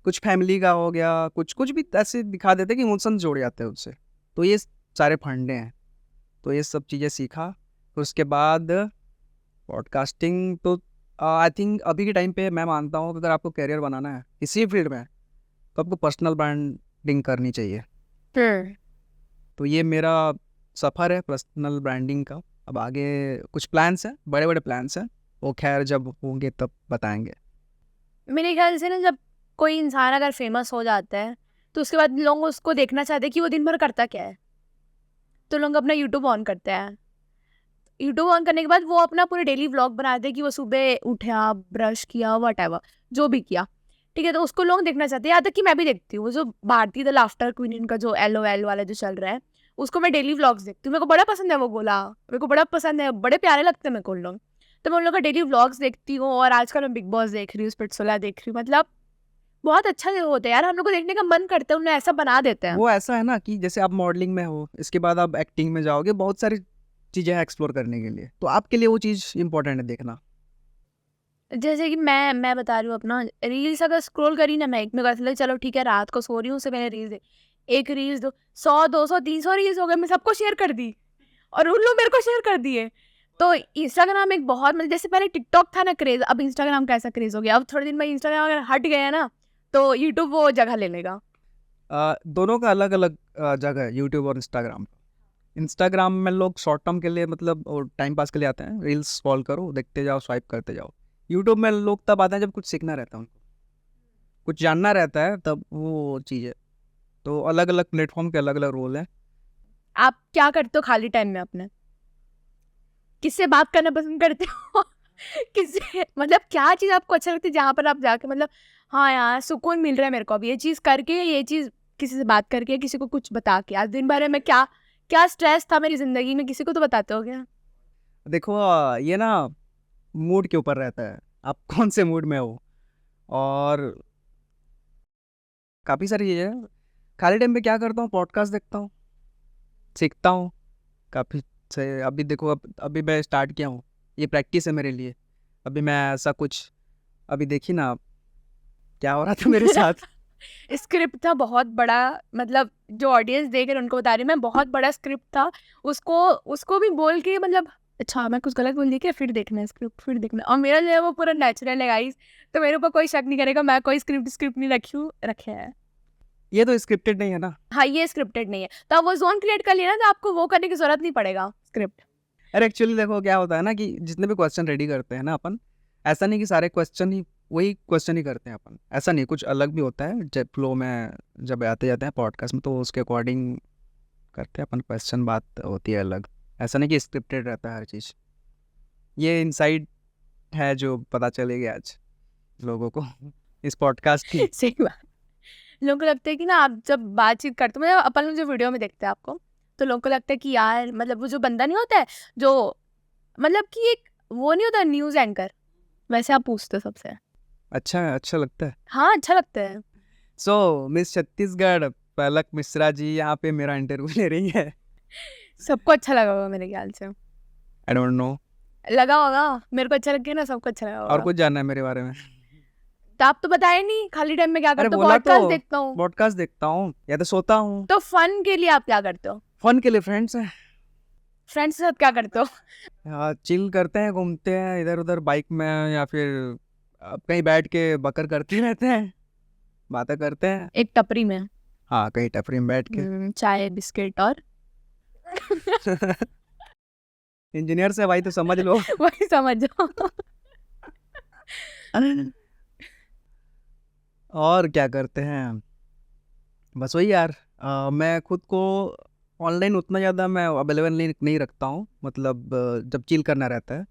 कुछ फैमिली का हो गया, कुछ कुछ भी ऐसे दिखा देते हैं कि इमोशन जोड़ जाते हैं उससे। तो ये सारे फंडे हैं। तो ये सब चीज़ें सीखा। फिर उसके बाद पॉडकास्टिंग, तो आई थिंक अभी के टाइम पे मैं मानता हूँ कि अगर आपको करियर बनाना है इसी फील्ड में, तो आपको पर्सनल ब्रांडिंग करनी चाहिए। तो ये मेरा सफ़र है पर्सनल ब्रांडिंग का। अब आगे कुछ प्लान्स हैं, बड़े बड़े प्लान्स हैं, वो खैर जब होंगे तब बताएंगे। मेरे ख्याल से ना, जब कोई इंसान अगर फेमस हो जाता है तो उसके बाद लोग उसको देखना चाहते हैं कि वो दिन भर करता क्या है। तो लोग अपना यूट्यूब ऑन करते हैं, यूट्यूब ऑन करने के बाद वो अपना पूरे डेली व्लॉग बनाते हैं कि वो सुबह उठा, ब्रश किया, व्हाटएवर जो भी किया, ठीक है। तो उसको लोग देखना चाहते हैं, यहाँ तक कि मैं भी देखती हूँ। वो जो भारती द लाफ्टर क्वीन, इनका जो LOL वाला जो चल रहा है, उसको मैं डेली व्लॉग्स देखती हूँ। मेरे को बड़ा पसंद है वो गोला, मेरे को बड़ा पसंद है, बड़े प्यारे लगते हैं मेरे को उन लोग। तो मैं उन लोग का डेली व्लॉग्स देखती हूँ। और आजकल मैं बिग बॉस देख रही हूँ, स्पिट्सविला देख रही हूँ। मतलब बहुत अच्छा होता है यार, हम लोग को देखने का मन करता है, उन्हें ऐसा बना देते हैं। वो ऐसा है ना कि जैसे आप मॉडलिंग में हो, इसके बाद आप एक्टिंग में जाओगे, बहुत सारी चीज़ें हैं एक्सप्लोर करने के लिए, तो आपके लिए वो चीज़ इंपॉर्टेंट है देखना। जैसे कि मैं बता रही हूँ अपना, रील्स अगर स्क्रॉल करी ना मैं, एक में कर चलो ठीक है रात को सो रही हूँ, उससे मैंने रील्स देख, एक रील्स 100 200 300 रील्स हो गए, मैं सबको शेयर कर दी और उन लोग मेरे को शेयर कर दिए। तो इंस्टाग्राम एक बहुत, मतलब जैसे पहले टिकटॉक था ना क्रेज, अब इंस्टाग्राम का ऐसा क्रेज हो गया। अब थोड़े दिन में इंस्टाग्राम अगर हट गया ना तो यूट्यूब वो जगह ले लेगा। दोनों का अलग अलग जगह है, यूट्यूब और इंस्टाग्राम। इंस्टाग्राम में लोग शॉर्ट टर्म के लिए मतलब टाइम पास के लिए आते हैं, रील्स स्क्रॉल करो, देखते जाओ, स्वाइप करते जाओ। यूट्यूब में लोग तब आते हैं जब कुछ सीखना रहता है उनको, कुछ जानना रहता है, तब वो चीज़ है। तो अलग अलग प्लेटफॉर्म के अलग अलग रोल हैं। आप क्या करते हो खाली टाइम में अपने? किससे बात करना पसंद करते हो? किससे, मतलब क्या चीज़ आपको अच्छा लगती है जहाँ पर आप जाके मतलब हाँ यार सुकून मिल रहा है मेरे को अब ये चीज़ करके, ये चीज़ किसी से बात करके, किसी को कुछ बता के। आज दिन भर में क्या क्या स्ट्रेस था मेरी ज़िंदगी में, किसी को तो बताते हो क्या? देखो ये ना मूड के ऊपर रहता है, आप कौन से मूड में हो। और काफ़ी सारी चीज़ें हैं। खाली टाइम पे क्या करता हूँ, पॉडकास्ट देखता हूँ, सीखता हूँ काफ़ी से। अभी देखो, अभी मैं स्टार्ट किया हूँ, ये प्रैक्टिस है मेरे लिए। अभी मैं ऐसा कुछ, अभी देखी ना आप, क्या हो रहा था मेरे साथ। स्क्रिप्ट था बहुत बड़ा, मतलब जो ऑडियंस देख रहे हैं उनको बता रही हूँ मैं, बहुत बड़ा स्क्रिप्ट था। उसको उसको भी बोल के मतलब अच्छा मैं कुछ गलत बोल दी क्या, फिर देखना है स्क्रिप्ट, फिर देखना। और मेरा जो है वो पूरा नेचुरल है गाइस, तो मेरे ऊपर कोई शक नहीं करेगा, मैं कोई स्क्रिप्ट नहीं रखे है। ये तो स्क्रिप्टेड नहीं है ना। हाँ ये स्क्रिप्टेड नहीं है, तो आप वो जोन क्रिएट कर लिया ना, तो आपको वो करने की जरूरत नहीं पड़ेगा स्क्रिप्ट। अरे एक्चुअली देखो क्या होता है ना, कि जितने भी क्वेश्चन रेडी करते हैं ना अपन, ऐसा नहीं कि सारे क्वेश्चन ही वही क्वेश्चन ही करते हैं अपन, ऐसा नहीं, कुछ अलग भी होता है। जब फ्लो में जब आते जाते हैं पॉडकास्ट में, तो उसके अकॉर्डिंग करते हैं अपन क्वेश्चन, बात होती है अलग। ऐसा नहीं कि स्क्रिप्टेड रहता है हर चीज़। ये इनसाइट है जो पता चलेगी आज लोगों को इस पॉडकास्ट की। सही बात। लोगों को लगता है कि ना आप जब बातचीत करते हो, मतलब अपन लोग जो वीडियो में देखते हैं आपको, तो लोगों को लगता है कि यार मतलब वो जो बंदा नहीं होता है जो, मतलब कि एक वो नहीं होता न्यूज़ एंकर, वैसे आप पूछते हो सबसे। अच्छा लगता है। हाँ अच्छा लगता है। सो मिस छत्तीसगढ़ पलक मिश्रा जी यहाँ पे मेरा इंटरव्यू ले रही है। सबको अच्छा लगा होगा मेरे ख्याल से। I don't know. लगा होगा, मेरे को अच्छा लग गया ना, सबको अच्छा लगा और होगा। कुछ जानना है मेरे बारे में? तो आप तो बताए नहीं खाली टाइम में क्या अरे करते हो। बोला तो, पॉडकास्ट देखता हूँ। पॉडकास्ट देखता हूँ या तो सोता हूँ। तो फन के लिए आप क्या करते हो? फन के लिए फ्रेंड्स हैं, फ्रेंड्स के साथ क्या करते हो? चिल करते हैं, घूमते हैं इधर उधर बाइक में, या फिर कहीं बैठ के बकर करते रहते हैं, बातें करते हैं। एक टपरी में हाँ, कहीं टपरी में बैठ के। चाय बिस्किट और इंजीनियर से भाई तो समझ लो। वही समझ जाओ। और क्या करते हैं, बस वही यार। मैं खुद को ऑनलाइन उतना ज़्यादा मैं अवेलेबल नहीं रखता हूँ, मतलब जब चिल करना रहता है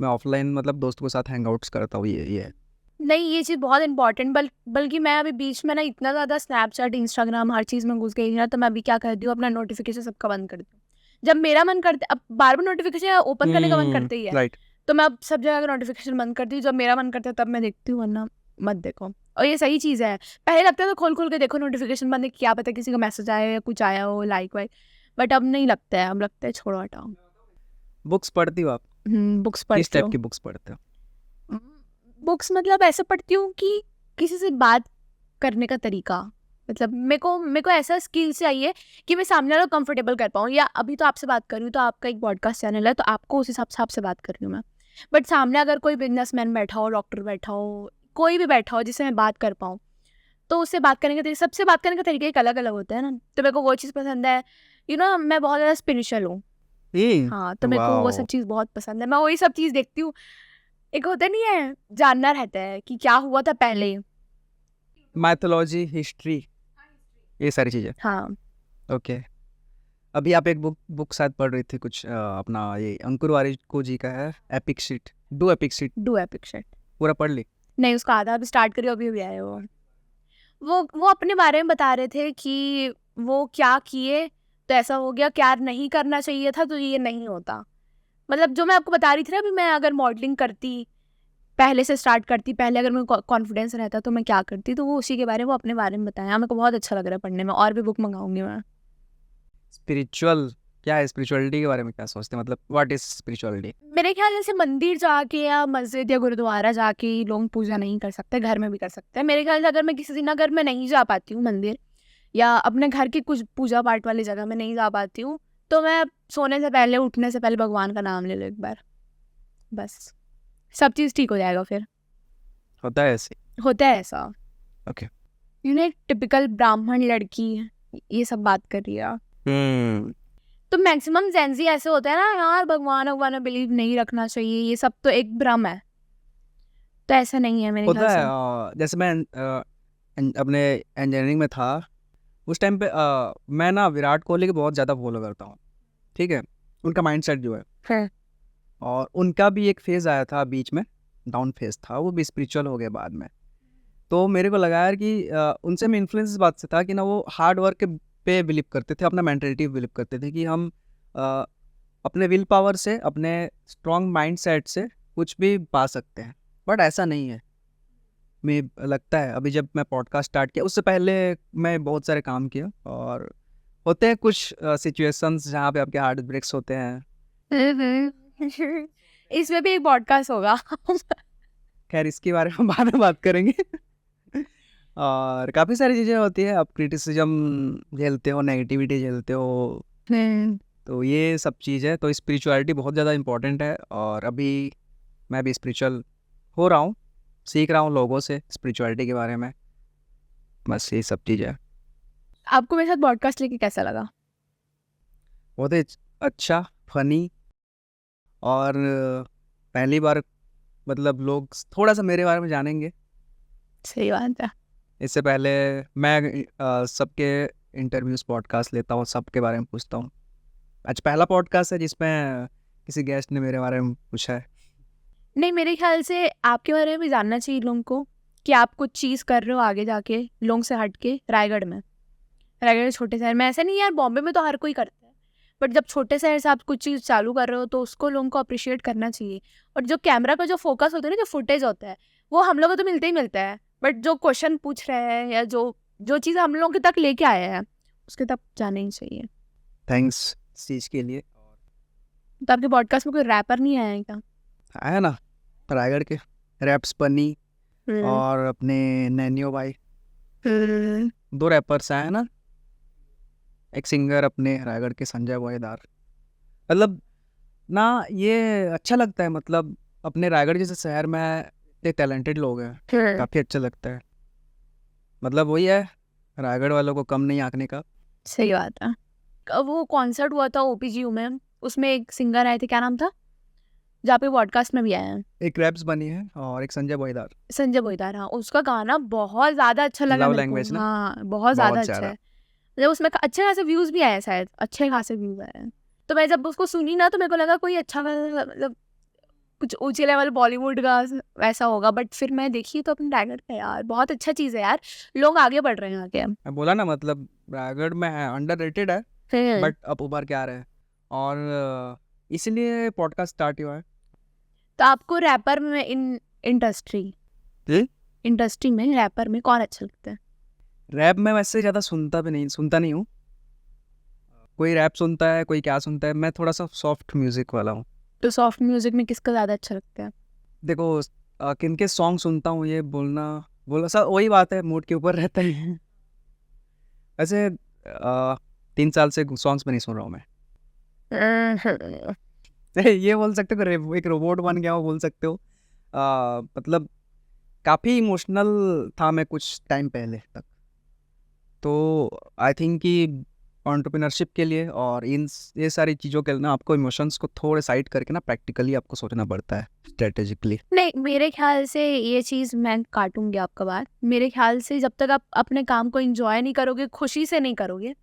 मैं ऑफलाइन मतलब दोस्तों के साथ हैंग आउट्स करता हूँ, ये है। नहीं ये चीज़ बहुत इंपॉर्टेंट, बल्कि मैं अभी बीच में ना इतना ज़्यादा स्नैपचैट इंस्टाग्राम हर चीज़ में घुस गई ना, तो मैं अभी क्या करती हूँ, अपना नोटिफिकेशन सबका बंद कर दूँ। जब मेरा मन करता, अब बार बार नोटिफिकेशन ओपन करने का मन करता ही है, राइट। तो मैं अब सब जगह का नोटिफिकेशन बंद करती हूँ। जब मेरा मन करता है तब मैं देखती हूँ, वरना मत देखो। और ये सही चीज़ है। पहले लगता था खोल खोल के देखो नोटिफिकेशन बंद है, क्या पता किसी का मैसेज आया या कुछ आया हो, लाइक वाइक, बट अब नहीं लगता है, अब लगता है छोड़ो हटाओ। बुक्स पढ़ती हो आप? बुक्स किस पढ़ती टाइप हूँ। की बुक्स पढ़ते हो? बुक्स मतलब ऐसे पढ़ती हूँ कि किसी से बात करने का तरीका, मतलब मेरे को ऐसा स्किल चाहिए कि मैं सामने वाला कंफर्टेबल कर पाऊँ। या अभी तो आपसे बात कर रही हूँ, तो आपका एक पॉडकास्ट चैनल है, तो आपको उस हिसाब से आपसे बात कर रही हूँ मैं। बट सामने अगर कोई बिजनेसमैन बैठा हो, डॉक्टर बैठा हो, कोई भी बैठा हो जिससे मैं बात कर पाऊँ, तो उससे बात करने का तरीका, सबसे बात करने का तरीका एक अलग अलग होता है ना, तो मेरे को वो चीज़ पसंद है। मैं बहुत ज़्यादा स्पिरिचुअल हूँ। हाँ तो मेरे को वो सब वाओ। चीज़ बहुत पसंद है, मैं वही सब चीज़ देखती हूँ। एक होता नहीं है, जानना रहता है कि क्या हुआ था पहले। मैथोलॉजी, हिस्ट्री, ये सारी चीज़ें। हाँ ओके। अभी आप एक बुक शायद पढ़ रही थी कुछ, अपना ये अंकुर वारिको जी का है, epic sheet, do epic sheet, do epic shit. पूरा पढ़ ली? नहीं उसका आधा अभी स्टार्ट करी, अभी अभी आया वो अपने बारे में बता रहे थे कि वो क्या किए तो ऐसा हो गया, क्या नहीं करना चाहिए था तो ये नहीं होता। मतलब जो मैं आपको बता रही थी ना, अभी मैं अगर मॉडलिंग करती पहले से स्टार्ट करती, पहले अगर मेरे को कॉन्फिडेंस रहता तो मैं क्या करती, तो वो उसी के बारे में, वो अपने बारे में बताया। मेरे को बहुत अच्छा लग रहा है पढ़ने में, और भी बुक मंगाऊंगी मैं। स्पिरिचुअल क्या है, स्पिरिचुअलिटी के बारे में क्या सोचते हैं, मतलब व्हाट इज स्पिरिचुअलिटी? मेरे ख्याल जैसे मंदिर जाके या मस्जिद या गुरुद्वारा जाके लोग पूजा नहीं कर सकते, घर में भी कर सकते हैं। मेरे ख्याल से अगर मैं किसी दिन, अगर मैं नहीं जा पाती हूँ मंदिर या अपने घर की कुछ पूजा पाठ वाली जगह में नहीं जा पाती हूँ, तो मैं सोने से पहले, उठने से पहले भगवान का नाम ले लो एक बार, बस सब चीज़ ठीक हो जाएगा फिर। होता है ऐसे? होता है ऐसा। ओके। एक टिपिकल ब्राह्मण लड़की ये सब बात कर रही है। तो मैक्सिमम जेंजी ऐसे होते हैं ना, यार भगवान भगवान में बिलीव नहीं रखना चाहिए, ये सब तो एक भ्रम है। तो ऐसा नहीं है मेरे ख्याल होता है। से। जैसे मैं अपने इंजीनियरिंग में था उस टाइम पे, मैं ना विराट कोहली को बहुत ज़्यादा फॉलो करता हूँ, ठीक है, उनका माइंडसेट जो है। हाँ। और उनका भी एक फेज़ आया था बीच में, डाउन फेज़ था, वो भी स्पिरिचुअल हो गया बाद में। तो मेरे को लगा यार कि उनसे मैं इन्फ्लुएंस इस बात से था कि ना वो हार्ड वर्क पे बिलीव करते थे, अपना मेंटलिटी बिलीव करते थे कि हम अपने विल पावर से, अपने स्ट्रॉन्ग माइंड सेट से कुछ भी पा सकते हैं। बट ऐसा नहीं है, मैं लगता है अभी जब मैं पॉडकास्ट स्टार्ट किया, उससे पहले मैं बहुत सारे काम किया, और होते हैं कुछ सिचुएशंस जहाँ पे आपके हार्ट ब्रेक्स होते हैं। इसमें भी एक पॉडकास्ट होगा। खैर इसके बारे में बाद में बात करेंगे। और काफ़ी सारी चीज़ें होती है, आप क्रिटिसिज्म झेलते हो, नेगेटिविटी झेलते हो, तो ये सब चीज़ है। तो स्पिरिचुअलिटी बहुत ज़्यादा इम्पोर्टेंट है, और अभी मैं भी स्पिरिचुअल हो रहा हूँ, सीख रहा हूँ लोगों से स्पिरिचुअलिटी के बारे में, बस ये सब चीज़ है। आपको मेरे साथ पॉडकास्ट लेके कैसा लगा? बहुत ही अच्छा, फनी, और पहली बार मतलब लोग थोड़ा सा मेरे बारे में जानेंगे। सही बात है। इससे पहले मैं सबके इंटरव्यूज पॉडकास्ट लेता हूँ, सबके बारे में पूछता हूँ। आज पहला पॉडकास्ट है जिसमें किसी गेस्ट ने मेरे बारे में पूछा है। नहीं, मेरे ख्याल से आपके बारे में भी जानना चाहिए लोगों को, कि आप कुछ चीज़ कर रहे हो आगे जाके लोगों से हट के, रायगढ़ में, रायगढ़ छोटे शहर में। ऐसा नहीं यार, बॉम्बे में तो हर कोई करता है, बट जब छोटे शहर से आप कुछ चीज़ चालू कर रहे हो तो उसको लोगों को अप्रिशिएट करना चाहिए। और जो कैमरा का जो फोकस होता है ना, जो फुटेज होता है, वो हम लोग को तो मिलता ही मिलता है, बट जो क्वेश्चन पूछ रहे हैं या जो जो चीज़ हम लोगों के तक लेके आए हैं, उसके तक जाना ही चाहिए। थैंक्स इस चीज़ के लिए। तो आपके पॉडकास्ट में कोई रैपर नहीं आया है क्या? आया ना, रायगढ़ के रैप्स बनी और अपने नैनियो भाई, दो रैपर्स आए ना, एक सिंगर अपने रायगढ़ के संजय बॉयदार। मतलब ना ये अच्छा लगता है, मतलब अपने रायगढ़ जैसे शहर में इतने टैलेंटेड लोग हैं, काफ़ी अच्छा लगता है। मतलब वही है, रायगढ़ वालों को कम नहीं आंकने का। सही बात है। वो कॉन्सर्ट हुआ था OPGU में, उसमें एक सिंगर आए थे, क्या नाम था, जहाँ पे पॉडकास्ट में भी आए हैं, एक रैप्स बनी है और एक संजय बॉयदार, संजय बोईदार। हाँ, उसका गाना बहुत ज़्यादा अच्छा लगा लव मेरे लैंग्वेज को। ना, हाँ, बहुत ज़्यादा बहुत अच्छा ज़्यादा। है। मतलब उसमें अच्छे खासे व्यूज़ भी आए, शायद अच्छे खासे व्यूज़ आए हैं। तो मैं जब उसको सुनी ना, तो मेरे को लगा कोई अच्छा मतलब कुछ ऊंचे लेवल बॉलीवुड का वैसा होगा, बट फिर मैं देखी तो अपने रायगढ़ का, यार बहुत अच्छा चीज़ है यार, लोग आगे बढ़ रहे हैं आगे। मैं बोला ना, मतलब रायगढ़ में है, अंडर रेटेड है, बट अब उभर के आ रहे हैं, और इसलिए पॉडकास्ट स्टार्ट हुआ है। तो आपको रैपर में इंडस्ट्री जी? इंडस्ट्री में रैपर में कौन अच्छा लगता है? रैप में वैसे ज़्यादा सुनता नहीं हूँ। कोई रैप सुनता है, कोई क्या सुनता है, मैं थोड़ा सा सॉफ्ट म्यूज़िक वाला हूँ। तो सॉफ्ट म्यूजिक में किसका ज़्यादा अच्छा लगता है? देखो किनके सॉन्ग सुनता हूँ ये बोलना सा वही बात है, मूड के ऊपर रहता है। वैसे 3 साल से सॉन्ग्स में नहीं सुन रहा हूँ मैं। ये बोल सकते हो कि एक रोबोट बन गया हो, बोल सकते हो। मतलब काफ़ी इमोशनल था मैं कुछ टाइम पहले तक, तो आई थिंक कि एंटरप्रेन्योरशिप के लिए और ये सारी चीज़ों के लिए ना, आपको इमोशंस को थोड़े साइड करके ना प्रैक्टिकली आपको सोचना पड़ता है, स्ट्रेटेजिकली। नहीं, मेरे ख्याल से ये चीज़ मैं काटूंगी आपका बात। मेरे ख्याल से जब तक आप अपने काम को एंजॉय नहीं करोगे, खुशी से नहीं करोगे,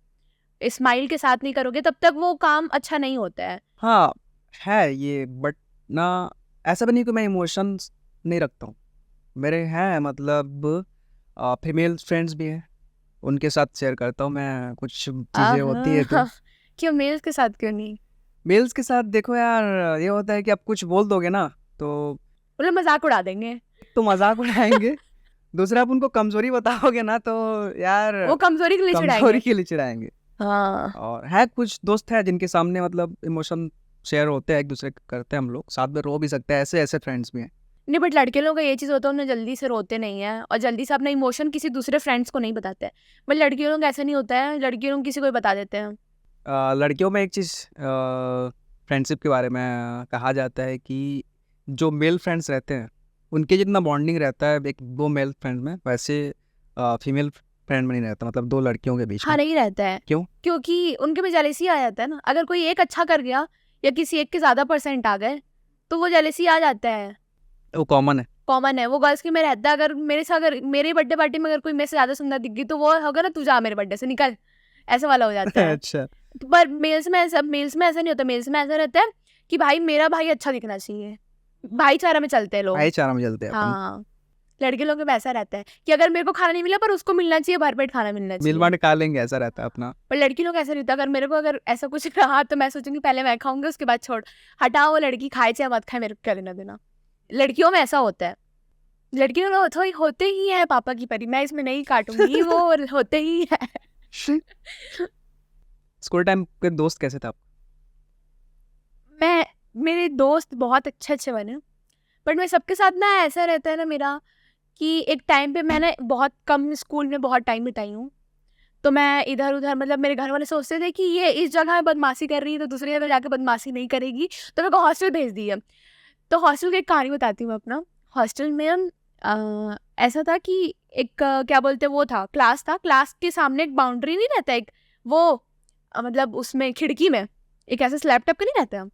स्माइल के साथ नहीं करोगे, तब तक वो काम अच्छा नहीं होता है। हाँ है ये, बट ना ऐसा भी नहीं कि मैं इमोशंस नहीं रखता हूँ, मेरे हैं, मतलब फीमेल फ्रेंड्स भी हैं, उनके साथ शेयर करता हूँ मैं, कुछ चीज़ें होती है तो। क्यों मेल्स के साथ क्यों नहीं? मेल्स के साथ देखो यार, ये होता है कि आप कुछ बोल दोगे ना, तो वो लोग मजाक उड़ा देंगे। तो मजाक उड़ाएंगे, दूसरा आप उनको कमजोरी बताओगे ना तो यार वो कमजोरी के लिए कमजोरी चिढ़ाएंगे। के लिए चिढ़ाएंगे। हाँ और है कुछ दोस्त है जिनके सामने मतलब इमोशन शेयर होते हैं, एक दूसरे के करते हैं, हम लोग साथ में रो भी सकते हैं, ऐसे ऐसे फ्रेंड्स भी हैं। नहीं, बट लड़के लोगों का ये चीज़ होता है, उन्हें जल्दी से रोते नहीं है और जल्दी से अपना इमोशन किसी दूसरे फ्रेंड्स को नहीं बताते हैं। बट लड़कियों लोग ऐसा नहीं होता है, लड़कियों लोग किसी को भी बता देते हैं। लड़कियों में एक चीज़ फ्रेंडशिप के बारे में कहा जाता है कि जो मेल फ्रेंड्स रहते हैं उनके जितना बॉन्डिंग रहता है एक दो मेल फ्रेंड में, वैसे फीमेल फ्रेंड में नहीं रहता, मतलब दो लड़कियों के बीच हाँ, में। नहीं रहता है। क्यों? क्योंकि उनके में जेलेसी आ जाता है ना। अगर कोई एक अच्छा कर गया या किसी एक के ज़्यादा परसेंट आ गए तो वो जेलेसी आ जाता है। वो कॉमन है। कॉमन है, वो गर्ल्स के में रहता है। अगर मेरे से, अगर मेरे बर्थडे पार्टी में अगर कोई मेरे से ज़्यादा सुंदर दिख गई तो वो होगा ना, तू जा मेरे बर्थडे से निकल, ऐसा वाला हो जाता है। अच्छा। पर मेल्स में ऐसा नहीं होता। मेल्स में ऐसा रहता है कि भाई मेरा भाई अच्छा दिखना चाहिए, भाईचारा में चलते हैं लोग। भाईचारा में चलते हैं अपन। हाँ, लड़के लोगों में ऐसा रहता है कि अगर मेरे को खाना नहीं मिला पर उसको मिलना चाहिए, भरपेट खाना मिलना मिल चाहिए। बांट खा लेंगे, ऐसा रहता है अपना। पर लड़की लोग ऐसा नहीं होता। अगर मेरे को अगर ऐसा कुछ रहा तो मैं सोचूंगी पहले मैं खाऊंगी, उसके बाद छोड़, हटाओ, वो लड़की खाए चाहे मत खाए, मेरे को क्या लेना देना। लड़कियों में ऐसा होता है। लड़कियों में तो होते ही है पापा की परी, मैं इसमें नहीं काटूंगी, वो होते ही है। स्कूल टाइम के दोस्त कैसे थे आप? मेरे दोस्त बहुत अच्छे बने, बट मैं सबके साथ ना ऐसा रहता है ना मेरा कि एक टाइम पे मैंने बहुत कम स्कूल में बहुत टाइम बिताई हूँ। तो मैं इधर उधर, मतलब मेरे घर वाले सोचते थे कि ये इस जगह बदमाशी कर रही है तो दूसरी जगह जाके बदमाशी नहीं करेगी, तो मेरे को हॉस्टल भेज दिया। तो हॉस्टल की एक कहानी बताती हूँ अपना। हॉस्टल में ऐसा था कि एक क्या बोलते, वो था, क्लास था, क्लास के सामने एक बाउंड्री नहीं रहता, एक वो मतलब उसमें खिड़की में एक ऐसा स्लैब टाइप का नहीं रहता।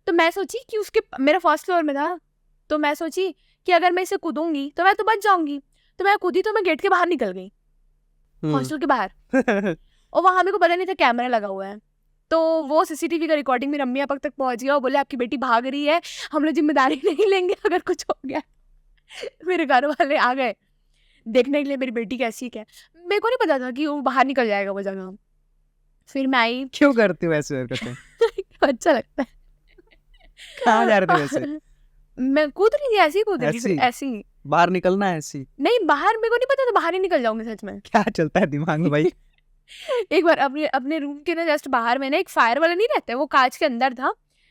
तो मैं सोची कि उसके, मेरा फर्स्ट फ्लोर में था, तो मैं सोची कि अगर मैं इसे कूदूंगी तो मैं तो बच जाऊंगी। तो मैं कूदी, तो मैं गेट के बाहर निकल गई, हॉस्टल के बाहर। और वहाँ मेरे को पता नहीं था कैमरा लगा हुआ है। तो वो सीसीटीवी का रिकॉर्डिंग मेरी अम्मी पापा तक पहुंच गया और बोले आपकी बेटी भाग रही है, हम लोग जिम्मेदारी नहीं लेंगे अगर कुछ हो गया। मेरे घर वाले आ गए देखने के लिए मेरी बेटी कैसी क्या है। मेरे को नहीं पता था कि वो बाहर निकल जाएगा वो जगह। फिर मैं आई। क्यों करती हो ऐसे हरकतें? अच्छा लगता है। कहाँ जा रहे थे वैसे? मैं कूद रही थी, ऐसी कूद रही थी, ऐसी? ऐसी। बाहर निकलना है ऐसी? नहीं, बाहर मेरे को नहीं पता था, बाहर ही निकल जाऊंगी सच में। क्या चलता है दिमाग में भाई? एक बार अपने अपने रूम के ना जस्ट बाहर में ना एक फायर वाला नहीं रहता है, वो कांच के अंदर था,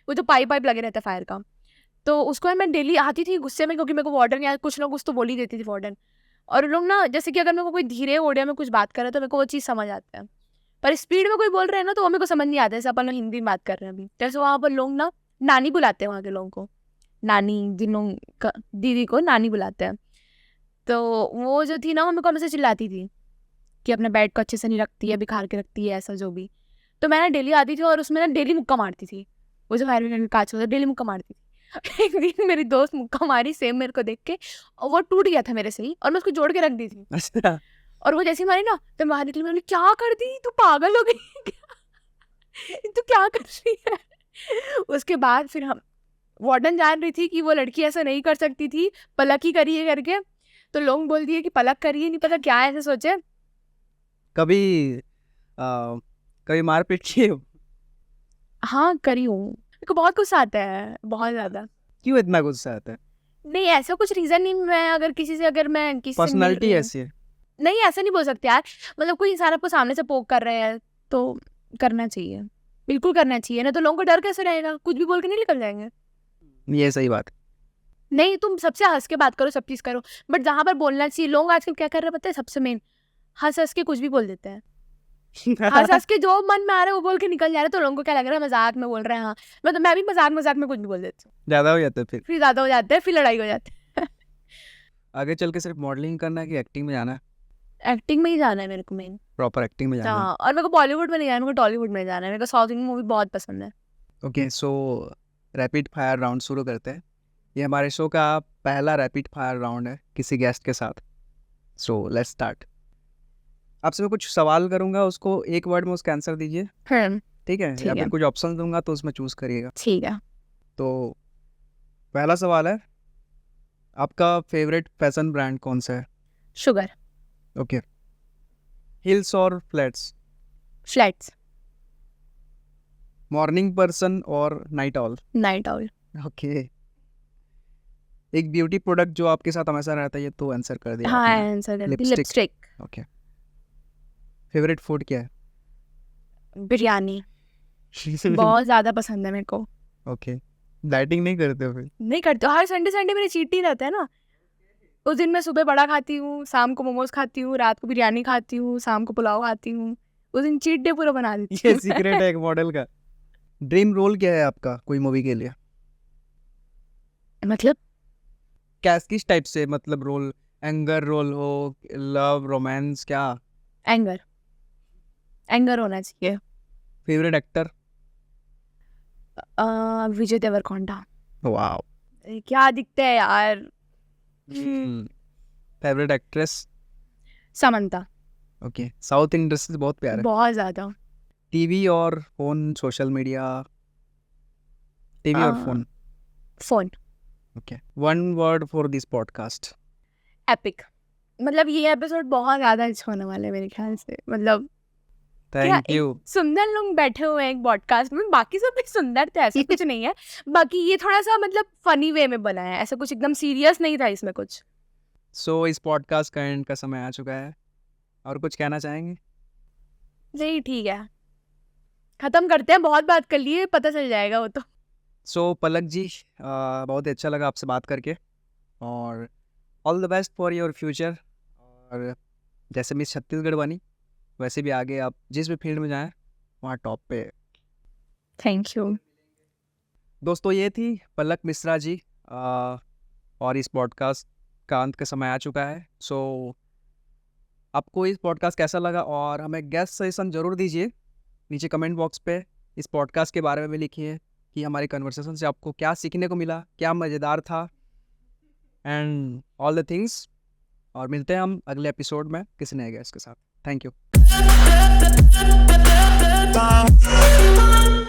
वो जो पाइप पाइप लगे रहता है फायर का। तो उसको मैं डेली आती थी गुस्से में, क्योंकि मेरे को वार्डन या कुछ ना कुछ तो बोल ही देती थी वार्डन। और लोग ना, जैसे कि अगर मेरे को कोई धीरे ओडिया में कुछ बात कर रहा है तो मेरे को वो चीज़ समझ आता है, पर स्पीड में कोई बोल रहे हैं ना तो वो मेरे को समझ नहीं आता। जैसे अपन लोग हिंदी में बात कर रहे हैं अभी, जैसे वहाँ पर लोग ना नानी बुलाते हैं, वहाँ के लोगों को नानी, जिन लोग का दीदी को नानी बुलाते हैं। तो वो जो थी ना, वो मेरे को हमेशा चिल्लाती थी कि अपने बेड को अच्छे से नहीं रखती है, बिखार के रखती है, ऐसा जो भी। तो मैं ना डेली आती थी और उसमें ना डेली मुक्का मारती थी, वो जो फायर ब्रिगेड कांच होता, डेली मुक्का मारती थी। एक दिन मेरी दोस्त मुक्का मारी सेम मेरे को देख के, और वो टूट गया था मेरे से ही, और मैं उसको जोड़ के रख दी थी। अच्छा। और वो जैसे ही मारी ना तो बाहर निकली, मैंने क्या कर दी, तू पागल हो गई तू क्या कर रही है। उसके बाद फिर हम, वार्डन जान रही थी कि वो लड़की ऐसा नहीं कर सकती थी, पलक ही करी है करके, तो लोग बोल दिए कि पलक करिए, नहीं पता क्या ऐसे सोचे। कभी कभी मारपीट की हो? हाँ, करी हूँ। मेरे को बहुत गुस्सा आता है, बहुत ज्यादा। क्यों इतना गुस्सा आता है? नहीं, ऐसा कुछ रीजन नहीं। मैं अगर किसी से, अगर मैं किसी से मिल पर्सनालिटी रही हूँ, ऐसी है? नहीं ऐसा नहीं बोल सकते यार, मतलब कोई इंसान आपको सामने से पोक कर रहे हैं तो करना चाहिए, बिल्कुल करना चाहिए ना, तो लोगों को डर कैसे रहेगा, कुछ भी बोल के नहीं निकल जाएंगे। ये सही बात नहीं, तुम सबसे हंस के बात करो, सब चीज़ करो, बट जहाँ पर बोलना चाहिए, लोग आजकल क्या कर रहे हैं पता है, सबसे मेन हंस हंस के कुछ भी बोल देते हैं। हंस हंस के जो मन में आ रहा है वो बोल के निकल जा रहे हैं, तो लोगों को क्या लग रहा है मजाक में बोल रहे हैं। हाँ, मतलब मैं भी मजाक मजाक में कुछ भी बोल देती हूँ, ज़्यादा हो जाता है फिर ज़्यादा हो जाता है, फिर लड़ाई हो जाती है। आगे चल के सिर्फ मॉडलिंग करना है कि एक्टिंग में जाना है? एक्टिंग में ही जाना है मेरे को मेन। प्रॉपर एक्टिंग में जाना है? हाँ, और मेरे को बॉलीवुड में नहीं जाना, मेरे को टॉलीवुड में जाना है। मेरे को साउथ इंडियन मूवी बहुत पसंद है। ओके, सो रैपिड फायर राउंड शुरू करते हैं। ये हमारे शो का पहला रैपिड फायर राउंड है किसी गेस्ट के साथ। सो लेट्स स्टार्ट। आपसे मैं कुछ सवाल करूंगा, उसको एक वर्ड में उसका आंसर दीजिए, ठीक है? ठीक या है। फिर कुछ ऑप्शन दूंगा तो उसमें चूज करिएगा। ठीक है। तो पहला सवाल है, आपका फेवरेट फैशन ब्रांड कौन सा है? शुगर। ओके। हिल्स और फ्लैट्स? फ्लैट्स। मॉर्निंग पर्सन और night all? Night owl. Okay. एक ब्यूटी प्रोडक्ट जो आपके साथ हमेशा रहता है, ये तो आंसर कर दिया हाँ आपने। आंसर कर दी, lipstick. Lipstick. Okay. Favourite food क्या है? बिरयानी बहुत ज़्यादा पसंद है मेरे को। ओके। डाइटिंग नहीं करते हो फिर? नहीं करते, हर संडे संडे मेरे चीट ही रहता है ना। उस दिन मैं सुबह बड़ा खाती हूँ, शाम को मोमोज खाती हूँ, रात को बिरयानी खाती हूँ, शाम को पुलाव खाती हूँ। उस दिन चीट डे पूरा बना देती ये हूँ। सीक्रेट है एक मॉडल का। ड्रीम रोल क्या है आपका कोई मूवी के लिए? मतलब किस टाइप से, मतलब रोल? एंगर रोल हो, लव, रोमांस, क्या? एंगर, एंगर होना चाहिए। Favourite actor? Vijay Deverakonda. Wow. क्या दिखते हैं यार। Favourite actress? Samantha. Okay. South industry बहुत प्यार है। बहुत ज़्यादा। टीवी और फोन, सोशल मीडिया? टीवी और phone. Phone. Okay. One word for this podcast? Epic. मतलब ये एपिसोड बहुत ज़्यादा अच्छा होने वाला है मेरे ख्याल से। मतलब थैंक क्या यू। सुंदर लोग बैठे हुए हैं एक पॉडकास्ट में, बाकी सब भी सुंदर थे, ऐसा कुछ नहीं है। बाकी ये थोड़ा सा मतलब फनी वे में बना है, ऐसा कुछ एकदम सीरियस नहीं था इसमें कुछ। सो इस पॉडकास्ट का एंड का समय आ चुका है, और कुछ कहना चाहेंगे? नहीं ठीक है, खत्म करते हैं, बहुत बात कर लिए, पता चल जाएगा वो तो। सो पलक जी, बहुत ही अच्छा लगा आपसे बात करके, और all the best for your future. और जैसे मिस छत्तीसगढ़ बनी, वैसे भी आगे आप जिस भी फील्ड में जाएं वहाँ टॉप पे। Thank you. दोस्तों, ये थी पलक मिश्रा जी, और इस पॉडकास्ट का अंत का समय आ चुका है। सो आपको इस पॉडकास्ट कैसा लगा, और हमें गेस्ट सजेशन ज़रूर दीजिए नीचे कमेंट बॉक्स पे। इस पॉडकास्ट के बारे में भी लिखिए कि हमारी कन्वर्सेशन से आपको क्या सीखने को मिला, क्या मज़ेदार था, एंड ऑल द थिंग्स। और मिलते हैं हम अगले एपिसोड में किसी नए गेस्ट के साथ। Thank you.